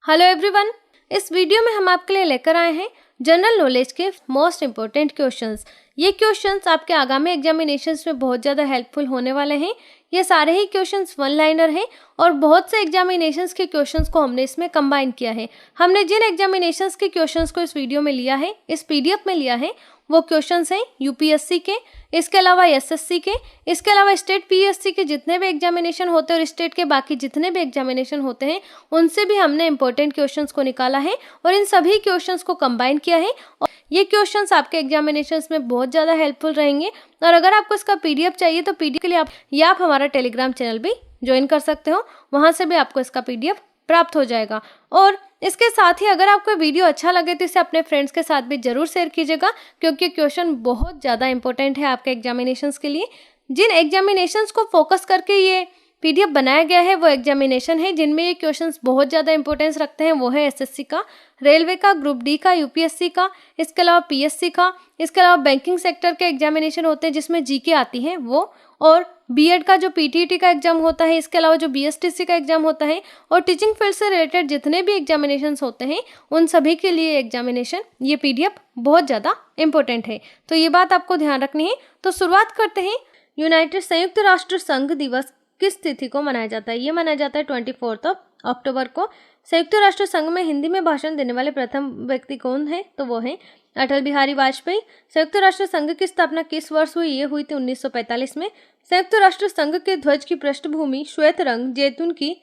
Hello everyone, इस video में हम आपके लिए लेकर आए हैं जनरल नॉलेज के मोस्ट इम्पोर्टेंट क्वेश्चंस। ये क्वेश्चंस आपके आगामी एग्जामिनेशंस में बहुत ज़्यादा हेल्पफुल होने वाले हैं। ये सारे ही क्वेश्चंस वन लाइनर हैं और बहुत से एग्जामिनेशंस के क्वेश्चंस को हमने इसमें कंबाइन किया है। हमने जिन एग्जामिनेशंस के क्वेश्चंस को इस वीडियो में लिया है, इस पीडीएफ में लिया है, वो क्वेश्चंस हैं यूपीएससी के, इसके अलावा एसएससी के, इसके अलावा स्टेट पीएससी के जितने भी एग्जामिनेशन होते हैं और स्टेट के बाकी जितने भी एग्जामिनेशन होते हैं उनसे भी हमने इंपॉर्टेंट क्वेश्चंस को निकाला है और इन सभी क्वेश्चंस को कंबाइन किया है। और ये क्वेश्चंस आपके एग्जामिनेशंस में बहुत ज़्यादा हेल्पफुल रहेंगे। और अगर आपको इसका पीडीएफ चाहिए तो पीडीएफ के लिए आप हमारा टेलीग्राम चैनल भी ज्वाइन कर सकते हो, वहाँ से भी आपको इसका पीडीएफ प्राप्त हो जाएगा। और इसके साथ ही अगर आपको वीडियो अच्छा लगे तो इसे अपने फ्रेंड्स के साथ भी जरूर शेयर कीजिएगा, क्योंकि क्वेश्चन बहुत ज़्यादा इंपॉर्टेंट है आपके एग्जामिनेशंस के लिए। जिन एग्जामिनेशंस को फोकस करके ये पीडीएफ बनाया गया है वो एग्जामिनेशन है जिनमें ये क्वेश्चंस बहुत ज़्यादा इंपॉर्टेंस रखते हैं। वो है एसएससी का, रेलवे का, ग्रुप डी का, यूपीएससी का, इसके अलावा पीएससी का, इसके अलावा बैंकिंग सेक्टर के एग्जामिनेशन होते हैं जिसमें जीके आती है वो, और बीएड का जो पीटीईटी का एग्जाम होता है, इसके अलावा जो बीएसटीसी का एग्जाम होता है, और टीचिंग फील्ड से रिलेटेड जितने भी एग्जामिनेशंस होते हैं उन सभी के लिए एग्जामिनेशन ये पीडीएफ बहुत ज़्यादा इंपॉर्टेंट है। तो ये बात आपको ध्यान रखनी है। तो शुरुआत करते हैं। संयुक्त राष्ट्र संघ दिवस किस तिथि को मनाया जाता है? ये मनाया जाता है 24 अक्टूबर को। संयुक्त राष्ट्र संघ में हिंदी में भाषण देने वाले प्रथम व्यक्ति कौन है? तो वो है अटल बिहारी वाजपेयी। संयुक्त राष्ट्र संघ की स्थापना किस वर्ष हुई? ये हुई थी 1945 में। संयुक्त राष्ट्र संघ के ध्वज की पृष्ठभूमि श्वेत रंग, जैतून की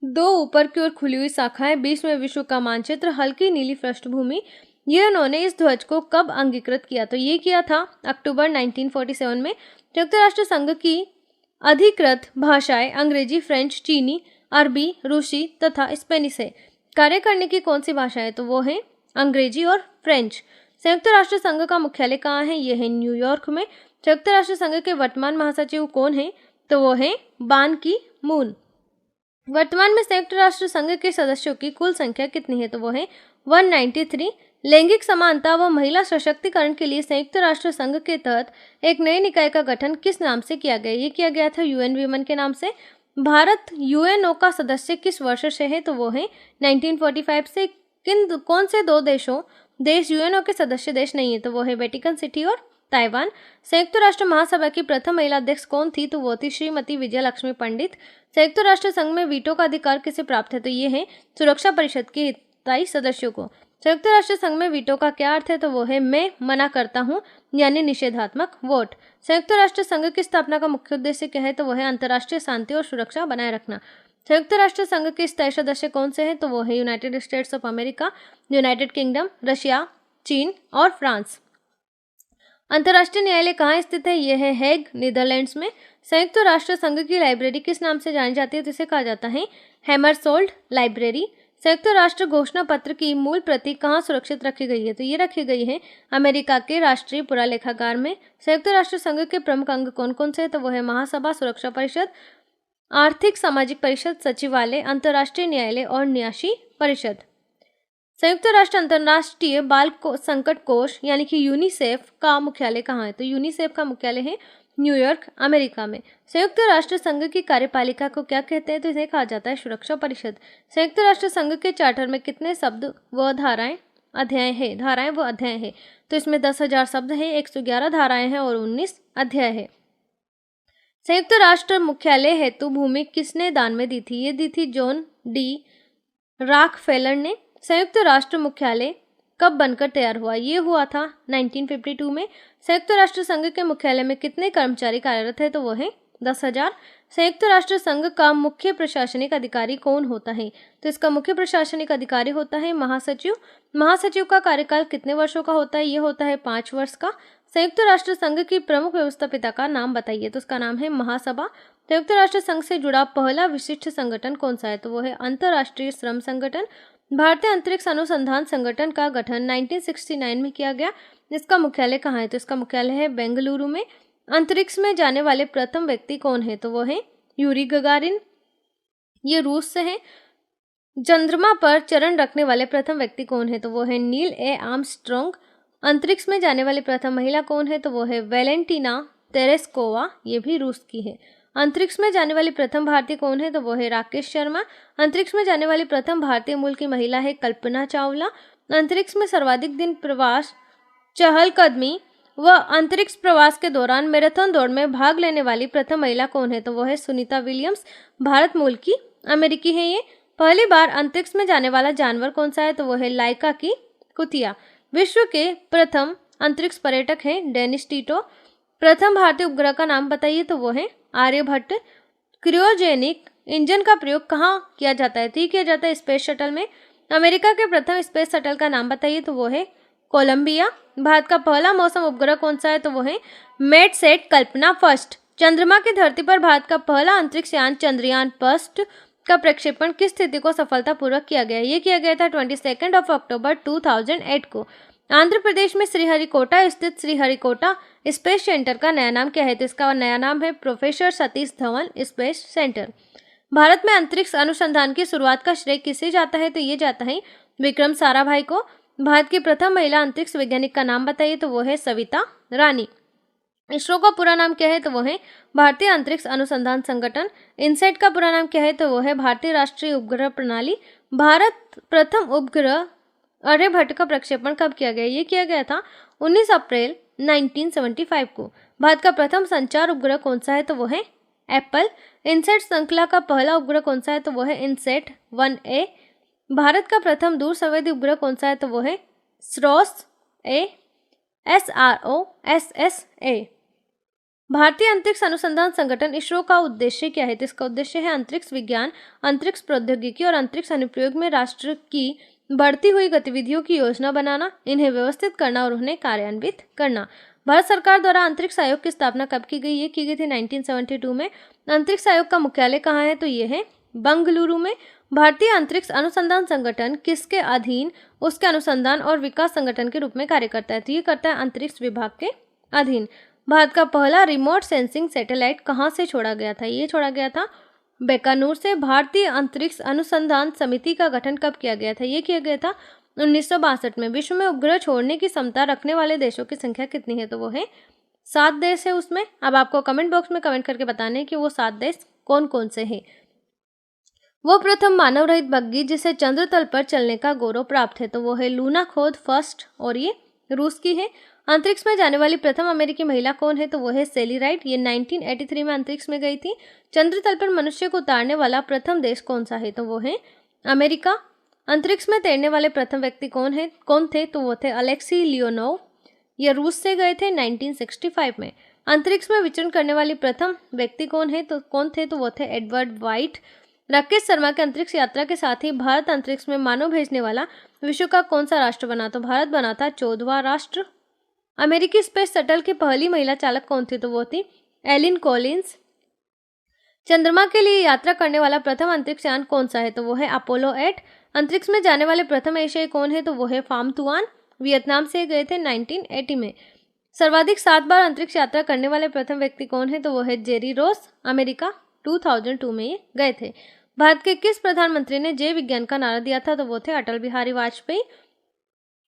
दो ऊपर की ओर खुली हुई शाखाएं, बीच में विश्व का मानचित्र, हल्की नीली पृष्ठभूमि। ये उन्होंने इस ध्वज को कब अंगीकृत किया? तो ये किया था अक्टूबर 1947 में। संयुक्त राष्ट्र संघ की अधिकृत भाषाएं अंग्रेजी, फ्रेंच, चीनी, अरबी, रूसी तथा स्पेनिश है। कार्य करने की कौन सी भाषा है? तो वो है अंग्रेजी और फ्रेंच। संयुक्त राष्ट्र संघ का मुख्यालय कहाँ है? यह है न्यूयॉर्क में। संयुक्त राष्ट्र संघ के वर्तमान महासचिव कौन है? तो वो है बान की मून। वर्तमान में संयुक्त राष्ट्र संघ के सदस्यों की कुल संख्या कितनी है? तो वो है 193। लैंगिक समानता व महिला सशक्तिकरण के लिए संयुक्त राष्ट्र संघ के तहत एक नए निकाय का गठन किस नाम से किया गया? ये किया गया था यूएन वीमन के नाम से। भारत यूएनओ का सदस्य किस वर्ष से है? तो वो है 1945 से। कौन से दो देश यूएनओ के सदस्य देश नहीं है? तो वो है वेटिकन सिटी और ताइवान। संयुक्त राष्ट्र महासभा की प्रथम महिला अध्यक्ष कौन थी? तो वो थी श्रीमती विजय लक्ष्मी पंडित। संयुक्त राष्ट्र संघ में वीटो का अधिकार किसे प्राप्त है? तो ये है सुरक्षा परिषद के 27 सदस्यों को। संयुक्त राष्ट्र संघ में वीटो का क्या अर्थ है? तो वो है मैं मना करता हूँ, यानी निषेधात्मक वोट। संयुक्त राष्ट्र संघ की स्थापना का मुख्य उद्देश्य क्या है? तो वो है अंतर्राष्ट्रीय शांति और सुरक्षा बनाए रखना। संयुक्त राष्ट्र संघ के स्थायी सदस्य कौन से हैं? तो वो है United states of America, United kingdom, Russia, चीन और फ्रांस। अंतर्राष्ट्रीय न्यायालय कहाँ स्थित है? यह है हेग, नीदरलैंड्स में। संयुक्त राष्ट्र संघ की लाइब्रेरी किस नाम से जानी जाती है? तो इसे कहा जाता है हैमरसोल्ड लाइब्रेरी। संयुक्त राष्ट्र घोषणा पत्र की मूल प्रति कहाँ सुरक्षित रखी गई है? तो ये रखी गई है अमेरिका के राष्ट्रीय पुरालेखागार में। संयुक्त राष्ट्र संघ के प्रमुख अंग कौन कौन से हैं? तो वो है महासभा, सुरक्षा परिषद, आर्थिक सामाजिक परिषद, सचिवालय, अंतर्राष्ट्रीय न्यायालय और न्यासी परिषद। संयुक्त राष्ट्र अंतर्राष्ट्रीय बाल संकट कोष यानी कि यूनिसेफ का मुख्यालय कहाँ है? तो यूनिसेफ का मुख्यालय है न्यूयॉर्क, अमेरिका में। संयुक्त राष्ट्र संघ की कार्यपालिका को क्या कहते हैं? तो इसे कहा जाता है सुरक्षा परिषद। संयुक्त राष्ट्र संघ के चार्टर में कितने शब्द व धाराएं अध्याय है? धाराएं व अध्याय है। तो इसमें 10,000 शब्द है, 111 धाराएं हैं और 19 अध्याय है। संयुक्त राष्ट्र मुख्यालय हेतु भूमि किसने दान में दी थी? ये दी थी जॉन डी रॉकफेलर ने। संयुक्त राष्ट्र मुख्यालय कब बनकर तैयार हुआ? ये हुआ था 1952 में। संयुक्त राष्ट्र संघ के मुख्यालय में कितने कर्मचारी कार्यरत है? तो वो है 10,000। संयुक्त राष्ट्र संघ का मुख्य प्रशासनिक अधिकारी कौन होता है? तो इसका मुख्य प्रशासनिक अधिकारी होता है महासचिव। महासचिव का कार्यकाल कितने वर्षों का होता है? ये होता है 5 वर्ष का। संयुक्त राष्ट्र संघ की प्रमुख व्यवस्थापिका का नाम बताइए? तो उसका नाम है महासभा। संयुक्त राष्ट्र संघ से जुड़ा पहला विशिष्ट संगठन कौन सा है? तो वो है अंतर्राष्ट्रीय श्रम संगठन। भारतीय अंतरिक्ष अनुसंधान संगठन का गठन 1969 में किया गया। इसका मुख्यालय कहाँ है? तो इसका मुख्यालय है बेंगलुरु में। अंतरिक्ष में जाने वाले प्रथम व्यक्ति कौन है? तो वो है यूरी गगारिन, ये रूस से है। चंद्रमा पर चरण रखने वाले प्रथम व्यक्ति कौन है? तो वो है नील ए आर्मस्ट्रॉन्ग। अंतरिक्ष में जाने वाली प्रथम महिला कौन है? तो वो है वैलेंटीना तेरेस्कोवा, ये भी रूस की है। अंतरिक्ष में जाने वाली प्रथम भारतीय कौन है? तो वो है राकेश शर्मा। अंतरिक्ष में जाने वाली प्रथम भारतीय मूल की महिला है कल्पना चावला। अंतरिक्ष में सर्वाधिक दिन प्रवास, चहलकदमी व अंतरिक्ष प्रवास के दौरान मैराथन दौड़ में भाग लेने वाली प्रथम महिला कौन है? तो वो है सुनीता विलियम्स। भारत मूल की अमेरिकी है ये। पहली बार अंतरिक्ष में जाने वाला जानवर कौन सा है? तो वो है लाइका की कुतिया। विश्व के प्रथम अंतरिक्ष पर्यटक हैं डेनिस टीटो। प्रथम भारतीय उपग्रह का नाम बताइए? तो वो है आर्यभट्ट। क्रियोजेनिक इंजन का प्रयोग कहाँ किया जाता है? तो ये किया जाता है स्पेस शटल में। अमेरिका के प्रथम स्पेस शटल का नाम बताइए? तो वो है कोलंबिया। भारत का पहला मौसम उपग्रह कौन सा है? तो वो है मेटसेट कल्पना फर्स्ट। चंद्रमा की धरती पर भारत का पहला अंतरिक्ष यान चंद्रयान फर्स्ट का प्रक्षेपण किस तिथि को सफलतापूर्वक किया गया? ये किया गया था 22 अक्टूबर 2008 को। आंध्र प्रदेश में श्रीहरिकोटा स्थित श्रीहरिकोटा स्पेस सेंटर का नया नाम क्या है? तो इसका नया नाम है professor Satish Dhawan space centre. Bharat में अंतरिक्ष अनुसंधान की शुरुआत का श्रेय किसे जाता है? तो ये जाता है विक्रम साराभाई को। भारत की प्रथम महिला अंतरिक्ष वैज्ञानिक का नाम बताइए? तो वो है सविता रानी। इसरो का पूरा नाम क्या है? तो वो है भारतीय अंतरिक्ष अनुसंधान संगठन। इनसेट का पूरा नाम क्या है? तो वो है भारतीय राष्ट्रीय उपग्रह प्रणाली। भारत प्रथम उपग्रह आर्यभट्ट का प्रक्षेपण कब किया गया? ये किया गया था 19 अप्रैल 1975 को। भारत का प्रथम संचार उपग्रह कौन सा है? तो वो है एप्पल। इनसेट श्रृंखला का पहला उपग्रह कौन सा है? तो वो है इनसेट 1A। भारत का प्रथम दूर संवेदी उपग्रह कौन सा है? तो वो है SROS-A। SROSS-A। भारतीय अंतरिक्ष अनुसंधान संगठन इसरो का उद्देश्य क्या है? तो इसका उद्देश्य है अंतरिक्ष विज्ञान, अंतरिक्ष प्रौद्योगिकी और अंतरिक्ष अनुप्रयोग में राष्ट्र की बढ़ती हुई गतिविधियों की योजना बनाना, इन्हें व्यवस्थित करना और उन्हें कार्यान्वित करना। भारत सरकार द्वारा अंतरिक्ष आयोग की स्थापना कब की गई? ये की गई थी 1972 में। अंतरिक्ष आयोग का मुख्यालय कहाँ है? तो ये है बंगलुरु में। भारतीय अंतरिक्ष अनुसंधान संगठन किसके अधीन उसके अनुसंधान और विकास संगठन के रूप में कार्य करता है? तो ये करता है अंतरिक्ष विभाग के अधीन। भारत का पहला रिमोट सेंसिंग सैटेलाइट कहाँ से छोड़ा गया था? ये छोड़ा गया था बीकानेर से। भारतीय अंतरिक्ष अनुसंधान समिति का गठन कब किया गया था? ये किया गया था 1962 में। विश्व में उपग्रह छोड़ने की क्षमता रखने वाले देशों की संख्या कितनी है? तो वो है 7 देश है उसमें। अब आपको कमेंट बॉक्स में कमेंट करके बताना है कि वो 7 देश कौन कौन से हैं। वो प्रथम मानव रहित बग्गी जिसे चंद्र तल पर चलने का गौरव प्राप्त है? तो वो है लूना खोद फर्स्ट और ये रूस की है। अंतरिक्ष में जाने वाली प्रथम अमेरिकी महिला कौन है? तो वो है सेली राइट। ये 1983 में अंतरिक्ष में गई थी। चंद्र तल पर मनुष्य को उतारने वाला प्रथम देश कौन सा है? तो वो है अमेरिका। अंतरिक्ष में तैरने वाले प्रथम व्यक्ति कौन थे? तो वो थे अलेक्सी लियोनोव। ये रूस से गए थे 1965 में। अंतरिक्ष में विचरण करने वाली प्रथम व्यक्ति कौन थे? तो वो थे एडवर्ड वाइट। राकेश शर्मा के अंतरिक्ष यात्रा के साथ ही भारत अंतरिक्ष में मानव भेजने वाला विश्व का कौन सा राष्ट्र बना? तो भारत बना था 14वां राष्ट्र। अमेरिकी स्पेस शटल की पहली महिला चालक कौन थी? तो वो थी एलिन कॉलिंस। चंद्रमा के लिए यात्रा करने वाला प्रथम अंतरिक्ष यान कौन सा है? तो वो है अपोलो 8। अंतरिक्ष में जाने वाले प्रथम एशियाई कौन है? तो वो है फाम तुआन। वियतनाम से गए थे 1980 में। सर्वाधिक 7 बार अंतरिक्ष यात्रा करने वाले प्रथम व्यक्ति कौन है? तो वो है जेरी रोस। अमेरिका 2002 में ये गए थे। भारत के किस प्रधानमंत्री ने जय विज्ञान का नारा दिया था? तो वो थे अटल बिहारी वाजपेयी।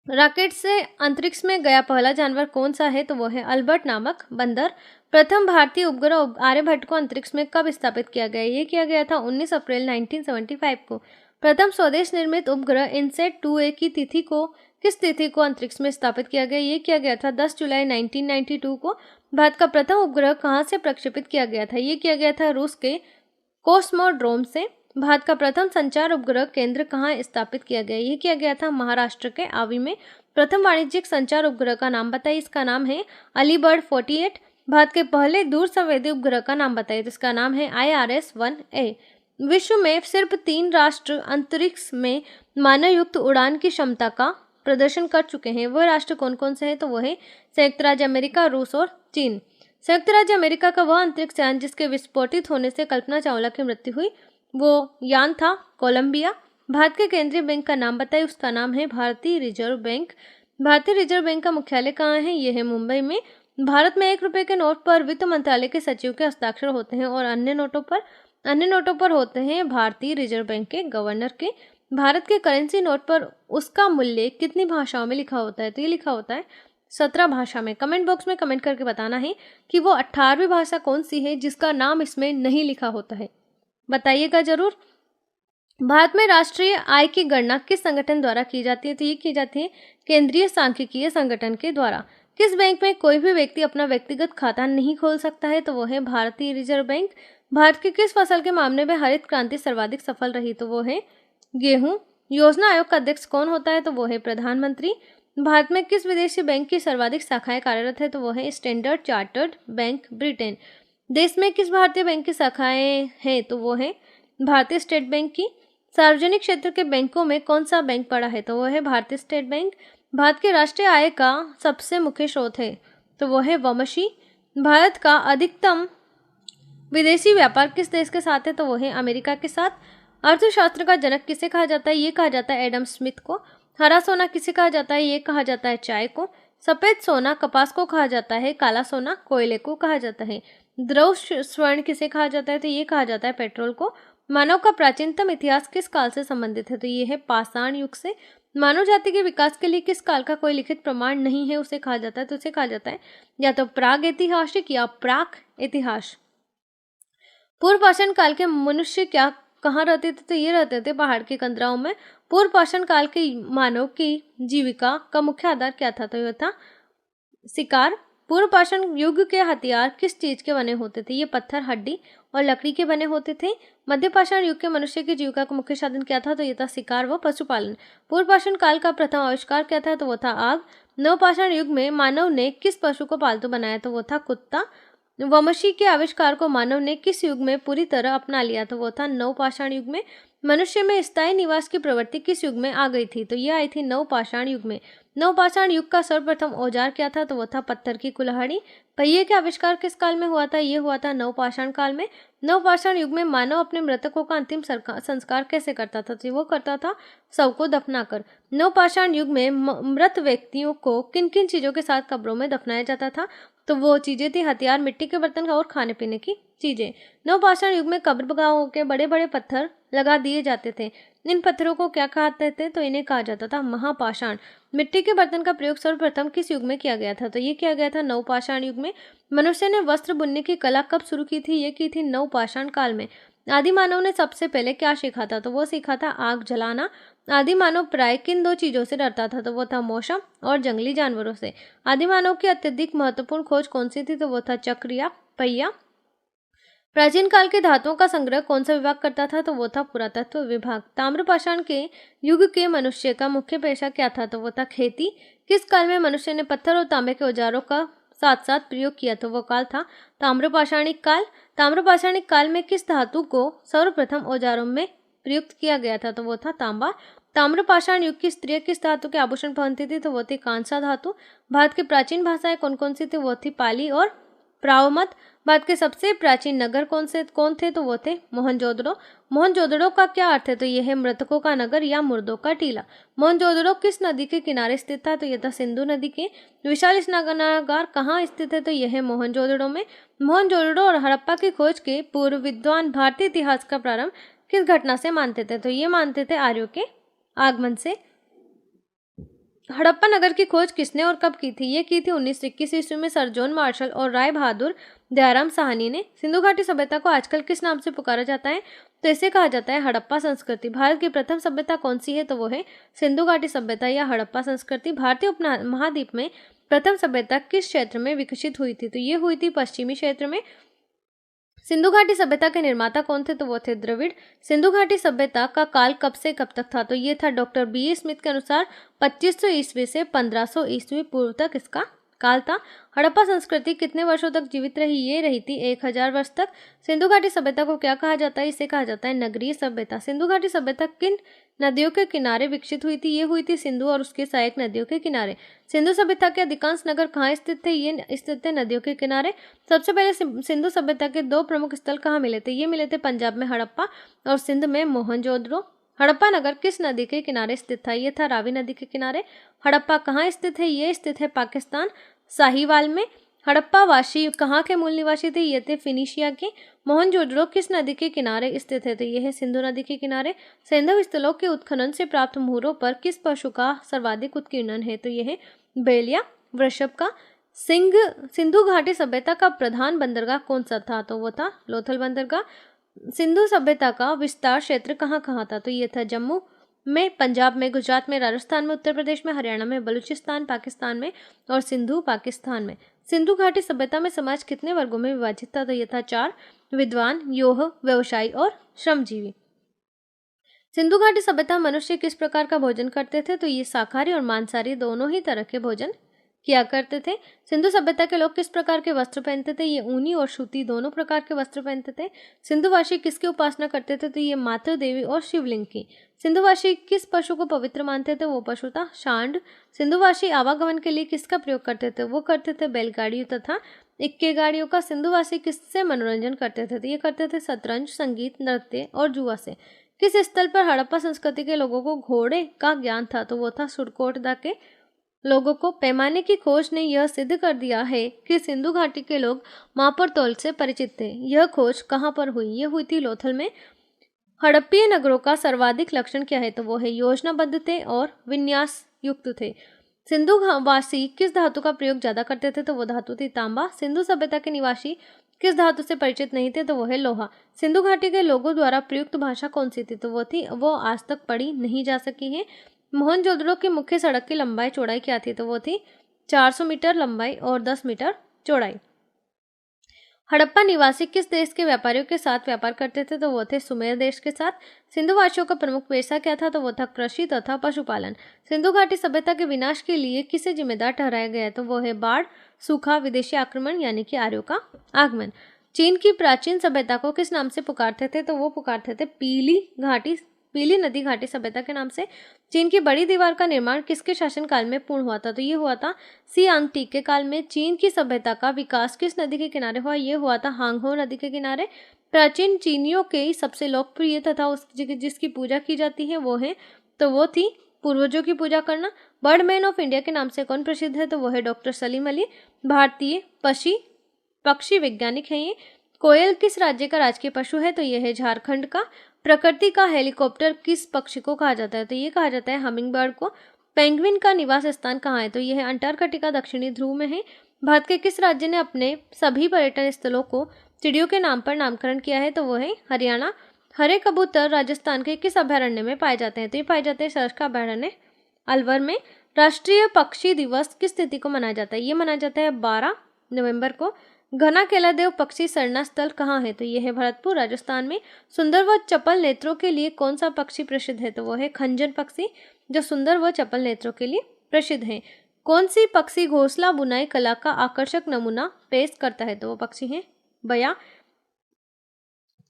रॉकेट से अंतरिक्ष में गया पहला जानवर कौन सा है? तो वो है अल्बर्ट नामक बंदर। प्रथम भारतीय उपग्रह आर्यभट्ट को अंतरिक्ष में कब स्थापित किया गया? ये किया गया था 19 अप्रैल 1975 को। प्रथम स्वदेश निर्मित उपग्रह इनसेट 2A की किस तिथि को अंतरिक्ष में स्थापित किया गया? ये किया गया था 10 जुलाई 1992 को। भारत का प्रथम उपग्रह कहाँ से प्रक्षेपित किया गया था? ये किया गया था रूस के कोस्मोड्रोम से। भारत का प्रथम संचार उपग्रह केंद्र कहाँ स्थापित किया गया? ये किया गया था महाराष्ट्र के आवी में। प्रथम वाणिज्यिक संचार उपग्रह का नाम बताइए। इसका नाम है अलीबर्ड 48। भारत के पहले दूर संवेदी उपग्रह का नाम बताइए। तो इसका नाम है IRS-1A। विश्व में सिर्फ 3 राष्ट्र अंतरिक्ष में मानवयुक्त उड़ान की क्षमता का प्रदर्शन कर चुके हैं। वह राष्ट्र कौन कौन से हैं? तो वो है संयुक्त राज्य अमेरिका, रूस और चीन। संयुक्त राज्य अमेरिका का वह अंतरिक्ष यान जिसके विस्फोटित होने से कल्पना चावला की मृत्यु हुई, वो यान था कोलंबिया। भारत के केंद्रीय बैंक का नाम बताइए। उसका नाम है भारतीय रिजर्व बैंक। भारतीय रिजर्व बैंक का मुख्यालय कहाँ है? यह है मुंबई में। भारत में 1 रुपए के नोट पर वित्त मंत्रालय के सचिव के हस्ताक्षर होते हैं और अन्य नोटों पर होते हैं भारतीय रिजर्व बैंक के गवर्नर के। भारत के करेंसी नोट पर उसका मूल्य कितनी भाषाओं में लिखा होता है? तो ये लिखा होता है 17 भाषा में। कमेंट बॉक्स में कमेंट करके बताना है कि वो 18वीं भाषा कौन सी है जिसका नाम इसमें नहीं लिखा होता है, बताइएगा जरूर। भारत में राष्ट्रीय आय की गणना किस संगठन द्वारा की जाती है? तो ये की जाती है केंद्रीय सांख्यिकीय संगठन के द्वारा। किस बैंक में कोई भी व्यक्ति अपना व्यक्तिगत खाता नहीं खोल सकता है? तो वो है भारतीय रिजर्व बैंक। भारत की किस फसल के मामले में हरित क्रांति सर्वाधिक सफल रही? तो वो है गेहूं। योजना आयोग का अध्यक्ष कौन होता है? तो वो है प्रधानमंत्री। भारत में किस विदेशी बैंक की सर्वाधिक शाखाएं कार्यरत है? तो वो है स्टैंडर्ड चार्टर्ड बैंक ब्रिटेन। देश में किस भारतीय बैंक की शाखाएं हैं? तो वो है भारतीय स्टेट बैंक की। सार्वजनिक क्षेत्र के बैंकों में कौन सा बैंक पड़ा है? तो वो है भारतीय स्टेट बैंक। भारत के राष्ट्रीय आय का सबसे मुख्य स्रोत है? तो वो है वमशी। भारत का अधिकतम विदेशी व्यापार किस देश के साथ है? तो वो है अमेरिका के साथ। अर्थशास्त्र का जनक किसे कहा जाता है? ये कहा जाता है एडम स्मिथ को। हरा सोना किसे कहा जाता है? ये कहा जाता है चाय को। सफेद सोना कपास को कहा जाता है। काला सोना कोयले को कहा जाता है। द्रव स्वर्ण किसे कहा जाता है? तो ये कहा जाता है पेट्रोल को। मानव का प्राचीनतम इतिहास किस काल से संबंधित है? तो ये है पाषाण युग से। मानव जाति के विकास के लिए किस काल का कोई लिखित प्रमाण नहीं है? उसे कहा जाता है, तो उसे कहा जाता है या तो प्राग ऐतिहासिक या प्राक इतिहास। पूर्व पाषाण काल के मनुष्य क्या कहाँ रहते थे? तो ये रहते थे पहाड़ के कंदराओं में। पूर्व पाषाण काल के मानव की जीविका का मुख्य आधार क्या था? तो यह था शिकार। पूर्व पाषाण युग के हथियार किस चीज के बने होते थे? ये पत्थर, हड्डी और लकड़ी के बने होते थे। मध्य पाषाण युग के मनुष्य की जीविका का मुख्य साधन क्या था? तो ये था शिकार व पशुपालन। पूर्व पाषाण काल का प्रथम आविष्कार क्या था? तो वो था आग। नव पाषाण युग में मानव ने किस पशु को पालतू बनाया? तो वो था कुत्ता। वमशी के आविष्कार को मानव ने किस युग में पूरी तरह अपना लिया? तो वो था नव पाषाण युग में। मनुष्य में स्थायी निवास की प्रवृत्ति किस युग में आ गई थी? तो ये आई थी नव पाषाण युग में। नव पाषाण युग का सर्वप्रथम औजार क्या था? तो वो था पत्थर की कुल्हाड़ी। पहिए का आविष्कार किस काल में हुआ था? ये हुआ था नव पाषाण काल में। नव पाषाण युग में मानव अपने मृतकों का अंतिम संस्कार कैसे करता था? तो वो करता था शव को दफनाकर। नव पाषाण युग में मृत व्यक्तियों को किन किन चीजों के साथ कब्रों में दफनाया जाता था? तो वो चीजें थी हथियार, मिट्टी के बर्तन और खाने पीने की चीजें। नवपाषाण युग में कब्रगाहों के बड़े बड़े पत्थर लगा दिए जाते थे। इन पत्थरों को क्या कहते थे? तो इन्हें कहा जाता था महापाषाण। मिट्टी के बर्तन का प्रयोग सर्वप्रथम किस युग में किया गया था? तो ये किया गया था नवपाषाण युग में। मनुष्य ने वस्त्र बुनने की कला कब शुरू की थी? ये की थी नवपाषाण काल में। आदि मानव ने सबसे पहले क्या सीखा था? तो वो सीखा था आग जलाना। आदि मानव प्राय किन दो चीजों से डरता था? तो वो था मौसम और जंगली जानवरों से। आदि मानव की अत्यधिक महत्वपूर्ण खोज कौन सी थी? तो वो था चक्र या पहिया। प्राचीन काल के धातुओं का संग्रह कौन सा विभाग करता था? तो वो था पुरातत्व विभाग। ताम्रपाषाण के युग के मनुष्य का मुख्य पेशा क्या था? तो वो था खेती। किस काल में मनुष्य ने पत्थर और तांबे के औजारों का साथ साथ प्रयोग किया? तो वो काल था ताम्रपाषाणिक काल। ताम्रपाषाणिक काल में किस धातु को सर्वप्रथम औजारों में प्रयुक्त किया गया था? तो वो था तांबा। ताम्रपाषाण युग की स्त्रियां किस धातु के आभूषण पहनती थी? तो वो थी कांसा धातु। भारत की प्राचीन भाषाएं कौन कौन सी थी? वो थी पाली और प्रावमत। भारत के सबसे प्राचीन नगर कौन थे? तो वो थे मोहनजोदड़ो। मोहनजोदड़ो का क्या अर्थ है? तो यह है मृतकों का नगर या मुर्दों का टीला। मोहनजोदड़ो किस नदी के किनारे स्थित था? तो यह था सिंधु नदी के। विशाल स्नानागार कहाँ स्थित है? तो यह है मोहनजोदड़ो में। मोहनजोदड़ो और हड़प्पा की खोज के पूर्व विद्वान भारतीय इतिहास का प्रारंभ किस घटना से मानते थे? तो ये मानते थे आर्यों के आगमन से। हड़प्पा नगर की खोज किसने और कब की थी? ये की थी 1921 ईस्वी में सर जॉन मार्शल और राय बहादुर दयाराम साहनी ने। सिंधु घाटी सभ्यता को आजकल किस नाम से पुकारा जाता है? तो इसे कहा जाता है हड़प्पा संस्कृति। भारत की प्रथम सभ्यता कौन सी है? तो वो है सिंधु घाटी सभ्यता या हड़प्पा संस्कृति। भारतीय उपमहाद्वीप में प्रथम सभ्यता किस क्षेत्र में विकसित हुई थी? तो ये हुई थी पश्चिमी क्षेत्र में। सिंधु घाटी सभ्यता के निर्माता कौन थे? तो वो थे द्रविड़। सिंधु घाटी सभ्यता का काल कब से कब तक था? तो ये था डॉक्टर बी स्मिथ के अनुसार 2500 ईस्वी से 1500 ईस्वी पूर्व तक इसका काल था। हड़प्पा संस्कृति कितने वर्षों तक जीवित रही? ये रही थी 1000 वर्ष तक। सिंधु घाटी सभ्यता को क्या कहा जाता है? इसे कहा जाता है नगरीय सभ्यता। सिंधु घाटी सभ्यता किन नदियों के किनारे विकसित हुई थी? ये हुई थी सिंधु और उसके सहायक नदियों के किनारे। सिंधु सभ्यता के अधिकांश नगर कहाँ स्थित थे? ये स्थित थे नदियों के किनारे। सबसे पहले सिंधु सभ्यता के दो प्रमुख स्थल कहाँ मिले थे? ये मिले थे पंजाब में हड़प्पा और सिंध में मोहनजोदड़ो। हड़प्पा नगर किस नदी के किनारे स्थित था? ये था रावी नदी के किनारे। हड़प्पा कहाँ स्थित है? ये स्थित है पाकिस्तान साहिवाल में। हड़प्पा वासी कहाँ के मूल निवासी थे? ये थे फिनिशिया के। मोहनजोदड़ो किस नदी के किनारे स्थित है? तो यह है सिंधु नदी के किनारे। सैंधव स्थलों के उत्खनन से प्राप्त मुहरों पर किस पशु का सर्वाधिक उत्कीर्णन है? तो यह है बैल या वृषभ का। सिंधु घाटी सभ्यता का प्रधान बंदरगाह कौन सा था, तो वो था लोथल बंदरगाह। सिंधु सभ्यता का विस्तार क्षेत्र कहाँ कहाँ था, तो ये था जम्मू में, पंजाब में, गुजरात में, राजस्थान में, उत्तर प्रदेश में, हरियाणा में, बलूचिस्तान पाकिस्तान में और सिंधु पाकिस्तान में। सिंधु घाटी सभ्यता में समाज कितने वर्गों में विभाजित था, तो यह था 4, विद्वान, योह, व्यवसायी और श्रमजीवी। सिंधु घाटी सभ्यता मनुष्य किस प्रकार का भोजन करते थे, तो ये शाकाहारी और मांसाहारी दोनों ही तरह के भोजन किया करते थे। सिंधु सभ्यता के लोग किस प्रकार के वस्त्र पहनते थे, ये ऊनी और सूती दोनों प्रकार के वस्त्र पहनते थे। सिंधुवासी किसकी उपासना करते थे, तो ये मातृ देवी और शिवलिंग की। सिंधुवासी किस पशु को पवित्र मानते थे, वो पशु था सांड। सिंधुवासी आवागमन के लिए किसका प्रयोग करते थे, वो करते थे बैलगाड़ियों तथा इक्के गाड़ियों का। सिंधुवासी किससे मनोरंजन करते थे, तो ये करते थे शतरंज, संगीत, नृत्य और जुआ से। किस स्थल पर हड़प्पा संस्कृति के लोगों को घोड़े का ज्ञान था, तो वो था सुरकोटदा के लोगों को। पैमाने की खोज ने यह सिद्ध कर दिया है कि सिंधु घाटी के लोग माप और तौल से परिचित थे। यह खोज कहाँ पर हुई, यह हुई थी लोथल में। हड़प्पीय नगरों का सर्वाधिक लक्षण क्या है, तो वो है योजनाबद्ध थे और विन्यास युक्त थे। सिंधु वासी किस धातु का प्रयोग ज्यादा करते थे, तो वो धातु थी तांबा। सिंधु सभ्यता के निवासी किस धातु से परिचित नहीं थे, तो वो है लोहा। सिंधु घाटी के लोगों द्वारा प्रयुक्त भाषा कौन सी थी, तो वो आज तक पढ़ी नहीं जा सकी है। मोहनजोदड़ो की मुख्य सड़क की लंबाई चौड़ाई क्या थी, तो वो थी 400 मीटर लंबाई और 10 मीटर चौड़ाई। हड़प्पा निवासी किस देश के व्यापारियों के साथ व्यापार करते थे, तो वो थे सुमेर देश के साथ। सिंधुवासियों का प्रमुख पेशा क्या था, तो वो था कृषि तथा पशुपालन। सिंधु घाटी सभ्यता के विनाश के लिए किसे जिम्मेदार ठहराया गया, तो वो है बाढ़, सूखा, विदेशी आक्रमण यानी कि आर्यों का आगमन। चीन की प्राचीन सभ्यता को किस नाम से पुकारते थे, तो वो पुकारते थे पीली नदी घाटी सभ्यता के नाम से। चीन की बड़ी दीवार का निर्माण किसके शासनकाल में पूर्ण हुआ था, तो ये हुआ था सियांग के काल में। चीन की सभ्यता का विकास किस नदी के किनारे हुआ, ये हुआ था हांगहो नदी के किनारे। प्राचीन चीनियों के सबसे लोकप्रिय तथा जिसकी पूजा की जाती है वो थी पूर्वजों की पूजा करना। बर्डमैन ऑफ इंडिया के नाम से कौन प्रसिद्ध है, तो वो है डॉक्टर सलीम अली, भारतीय पक्षी वैज्ञानिक हैं ये। कोयल किस राज्य का राजकीय पशु है, तो यह है झारखंड का। प्रकृति का हेलीकॉप्टर किस पक्षी को कहा जाता है, तो ये कहा जाता है हमिंग बर्ड को। पेंगुइन का निवास स्थान कहाँ है, तो यह है अंटार्कटिका दक्षिणी ध्रुव में है। भारत के किस राज्य ने अपने सभी पर्यटन स्थलों को चिड़ियों के नाम पर नामकरण किया है, तो वो है हरियाणा। हरे कबूतर राजस्थान के किस अभयारण्य में पाए जाते हैं, तो ये पाए जाते हैं सरस का अभयारण्य अलवर में। राष्ट्रीय पक्षी दिवस किस तिथि को मनाया जाता है, ये मनाया जाता है 12 नवंबर को। घना केलादेव पक्षी सरना स्थल कहाँ है, तो यह है भरतपुर राजस्थान में। सुंदर व चपल नेत्रों के लिए कौन सा पक्षी प्रसिद्ध है, तो वो है खंजन पक्षी, जो सुंदर व चपल नेत्रों के लिए प्रसिद्ध है। कौन सी पक्षी घोंसला बुनाई कला का आकर्षक नमूना पेश करता है, तो वो पक्षी है बया।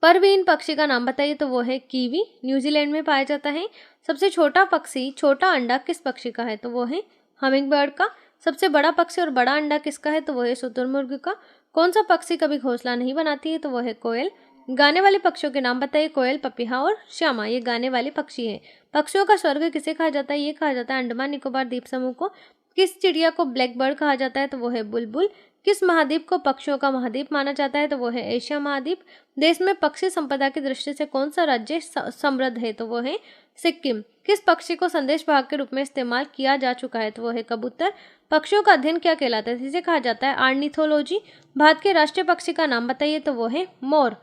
परवीन पक्षी का नाम बताइए, तो वो है कीवी, न्यूजीलैंड में पाया जाता है। सबसे छोटा पक्षी छोटा अंडा किस पक्षी का है, तो वो है हमिंग बर्ड का। सबसे बड़ा पक्षी और बड़ा अंडा किसका है, तो वो है शुतुरमुर्ग का। कौन सा पक्षी कभी घोंसला नहीं बनाती है, तो वो है कोयल। गाने वाले पक्षियों के नाम बताइए, कोयल, पपीहा और श्यामा, ये गाने वाले पक्षी हैं। पक्षियों का स्वर्ग किसे कहा जाता है, ये कहा जाता है अंडमान निकोबार द्वीप समूह को। किस चिड़िया को ब्लैक बर्ड कहा जाता है, तो वो है बुलबुल। किस महाद्वीप को पक्षियों का महाद्वीप माना जाता है, तो वो है एशिया महाद्वीप। देश में पक्षी संपदा की दृष्टि से कौन सा राज्य समृद्ध है, तो वो है सिक्किम। किस पक्षी को संदेश वाहक के रूप में इस्तेमाल किया जा चुका है, तो वो है कबूतर। पक्षियों का अध्ययन क्या कहलाता है, इसे कहा जाता है आर्निथोलॉजी। भारत के राष्ट्रीय पक्षी का नाम बताइए, तो वो है मोर।